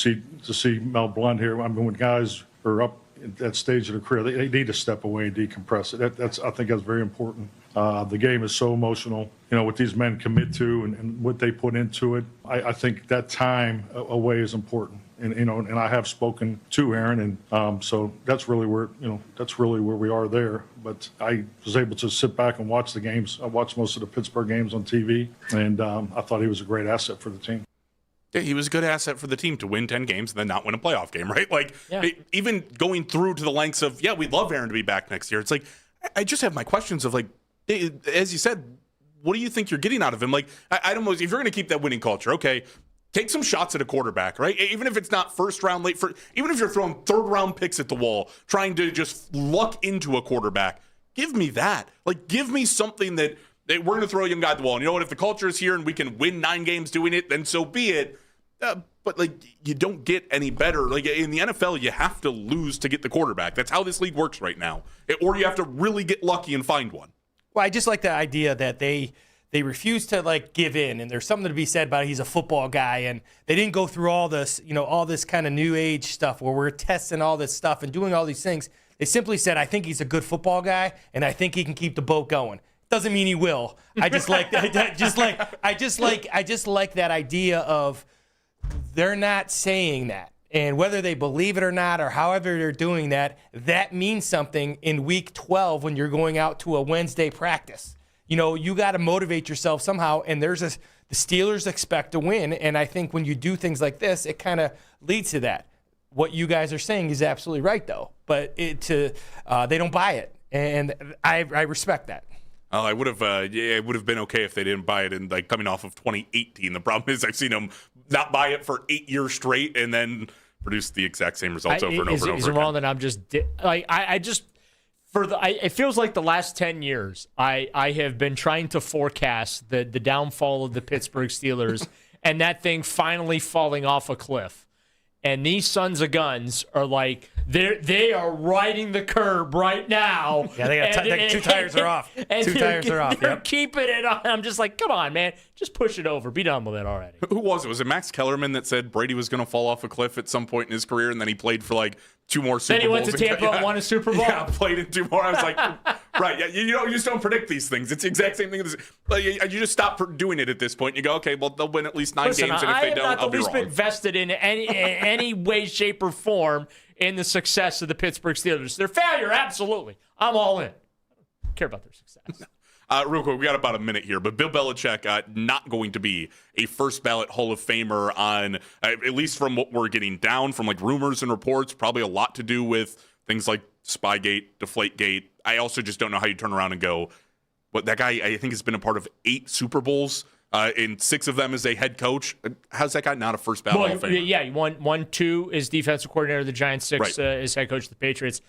see Mel Blunt here, I mean, when guys are up at that stage of their career, they need to step away and decompress it. I think that's very important. The game is so emotional, what these men commit to and what they put into it. I think that time away is important. And I have spoken to Aaron, and so that's really where we are there. But I was able to sit back and watch the games. I watched most of the Pittsburgh games on TV, and I thought he was a great asset for the team. Yeah, he was a good asset for the team to win 10 games and then not win a playoff game, right? Like, even going through to the lengths of, we'd love Aaron to be back next year. It's like, I just have my questions of, like, as you said, what do you think you're getting out of him? Like, I don't know, if you're going to keep that winning culture, okay, take some shots at a quarterback, right? Even if it's not first round, even if you're throwing third round picks at the wall, trying to just luck into a quarterback, give me that. Like, give me something that we're going to throw a young guy at the wall. And you know what? If the culture is here and we can win 9 games doing it, then so be it. But, like, you don't get any better. Like, in the NFL, you have to lose to get the quarterback. That's how this league works right now. Or you have to really get lucky and find one. Well, I just like the idea that they refuse to, like, give in, and there's something to be said about he's a football guy, and they didn't go through all this, all this kind of new age stuff where we're testing all this stuff and doing all these things. They simply said, I think he's a good football guy, and I think he can keep the boat going. Doesn't mean he will. I just like that. I just like that idea of they're not saying that. And whether they believe it or not, or however they're doing that, that means something in week 12 when you're going out to a Wednesday practice. You got to motivate yourself somehow, and the Steelers expect to win, and I think when you do things like this, it kind of leads to that. What you guys are saying is absolutely right, though, but they don't buy it, and I respect that. Oh, it would have been okay if they didn't buy it in, like, coming off of 2018. The problem is I've seen them not buy it for 8 years straight and then produce the exact same results over and over and over Is it again. wrong that I'm just it feels like the last 10 years I have been trying to forecast the downfall of the Pittsburgh Steelers and that thing finally falling off a cliff. And these sons of guns are like, they are riding the curb right now. Yeah, they got two tires are off. And Two tires are off. They're Yep. keeping it on. I'm just like, come on, man. Just push it over. Be done with it already. Who was it? Was it Max Kellerman that said Brady was going to fall off a cliff at some point in his career, and then he played for like 2 more Super Then he Bowls? went to Tampa and won a Super Bowl. Yeah, played in 2 more. I was like, right. Yeah, you just don't predict these things. It's the exact same thing. Like, you just stop doing it at this point. You go, okay, well, they'll win at least 9 Listen, games, and if they don't, I have I'll not be the least wrong. bit vested in any way, shape, or form in the success of the Pittsburgh Steelers. Their failure, absolutely. I'm all in. I don't care about their success. Real quick, we got about a minute here, but Bill Belichick not going to be a first ballot Hall of Famer on, at least from what we're getting down from like rumors and reports, probably a lot to do with things like Spygate, Deflategate. I also just don't know how you turn around and go, but that guy, I think, has been a part of 8 Super Bowls, in 6 of them as a head coach. How's that guy not a first ballot Hall of Famer? Yeah, he won 2 as defensive coordinator of the Giants, 6 as head coach of the Patriots.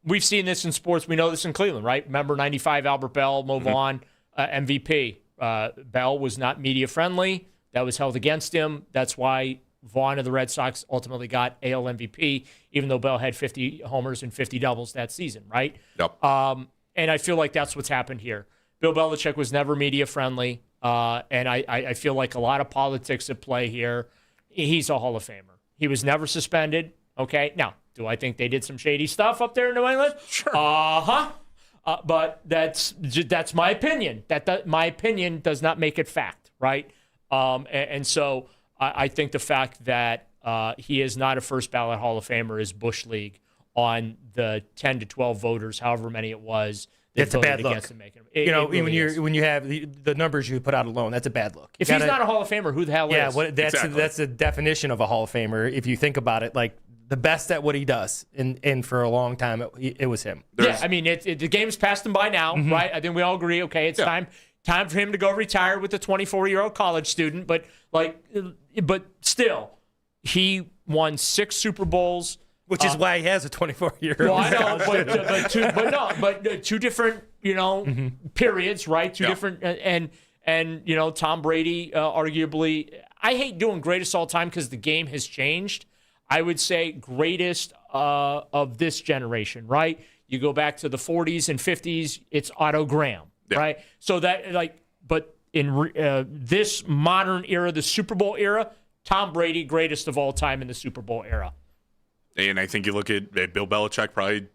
We've seen this in sports. We know this in Cleveland, right? Remember 95 Albert Bell, Mo Vaughn, MVP. Bell was not media friendly. That was held against him. That's why Vaughn of the Red Sox ultimately got AL MVP, even though Bell had 50 homers and 50 doubles that season, right? Yep. And I feel like that's what's happened here. Bill Belichick was never media friendly, and I feel like a lot of politics at play here. He's a Hall of Famer. He was never suspended, okay? Now, do I think they did some shady stuff up there in New England? Sure. But that's my opinion. My opinion does not make it fact, right? And so I think the fact that he is not a first ballot Hall of Famer is Bush League on the 10 to 12 voters, however many it was. It's a bad look. When you have the numbers you put out alone, that's a bad look. If he's not a Hall of Famer, who the hell is? Yeah, Exactly. that's the definition of a Hall of Famer. If you think about it, like the best at what he does, and for a long time it was him. Yeah, I mean, the game's passed him by now, right? I think we all agree. Okay, it's time for him to go retire with a 24-year-old college student. But still, he won 6 Super Bowls. Which is why he has a 24-year-old. Well, I know, but two different, periods, right? Two different, and Tom Brady, arguably, I hate doing greatest all time because the game has changed. I would say greatest of this generation, right? You go back to the 40s and 50s, it's Otto Graham, right? So that, but in this modern era, the Super Bowl era, Tom Brady, greatest of all time in the Super Bowl era. And I think you look at Bill Belichick, probably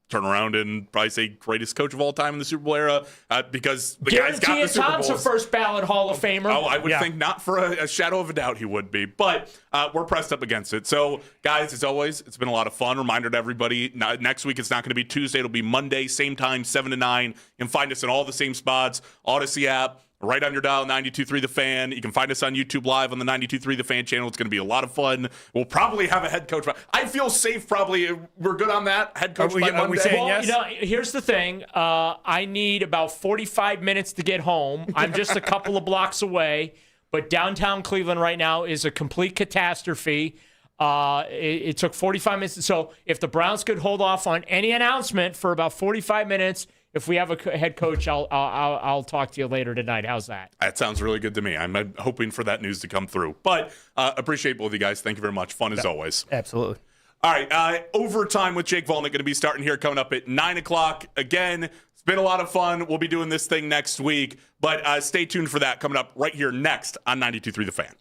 turn around and probably say greatest coach of all time in the Super Bowl era because the guy's got the Super Bowls. Tom's a first ballot Hall of Famer. Oh, I would think not for a shadow of a doubt he would be. But we're pressed up against it. So, guys, as always, it's been a lot of fun. Reminder to everybody, next week it's not going to be Tuesday. It'll be Monday, same time, 7 to 9. You can find us in all the same spots, Odyssey app. Right on your dial, 92.3 The Fan. You can find us on YouTube Live on the 92.3 The Fan channel. It's going to be a lot of fun. We'll probably have a head coach. I feel safe, probably. We're good on that. Head coach by Monday. Are we saying yes? Here's the thing. I need about 45 minutes to get home. I'm just a couple of blocks away. But downtown Cleveland right now is a complete catastrophe. It took 45 minutes. So if the Browns could hold off on any announcement for about 45 minutes, if we have a head coach, I'll talk to you later tonight. How's that? That sounds really good to me. I'm hoping for that news to come through. But appreciate both of you guys. Thank you very much. Fun as always. Absolutely. All right. Overtime with Jake Volnick going to be starting here coming up at 9 o'clock. Again, it's been a lot of fun. We'll be doing this thing next week. But stay tuned for that coming up right here next on 92.3 The Fan.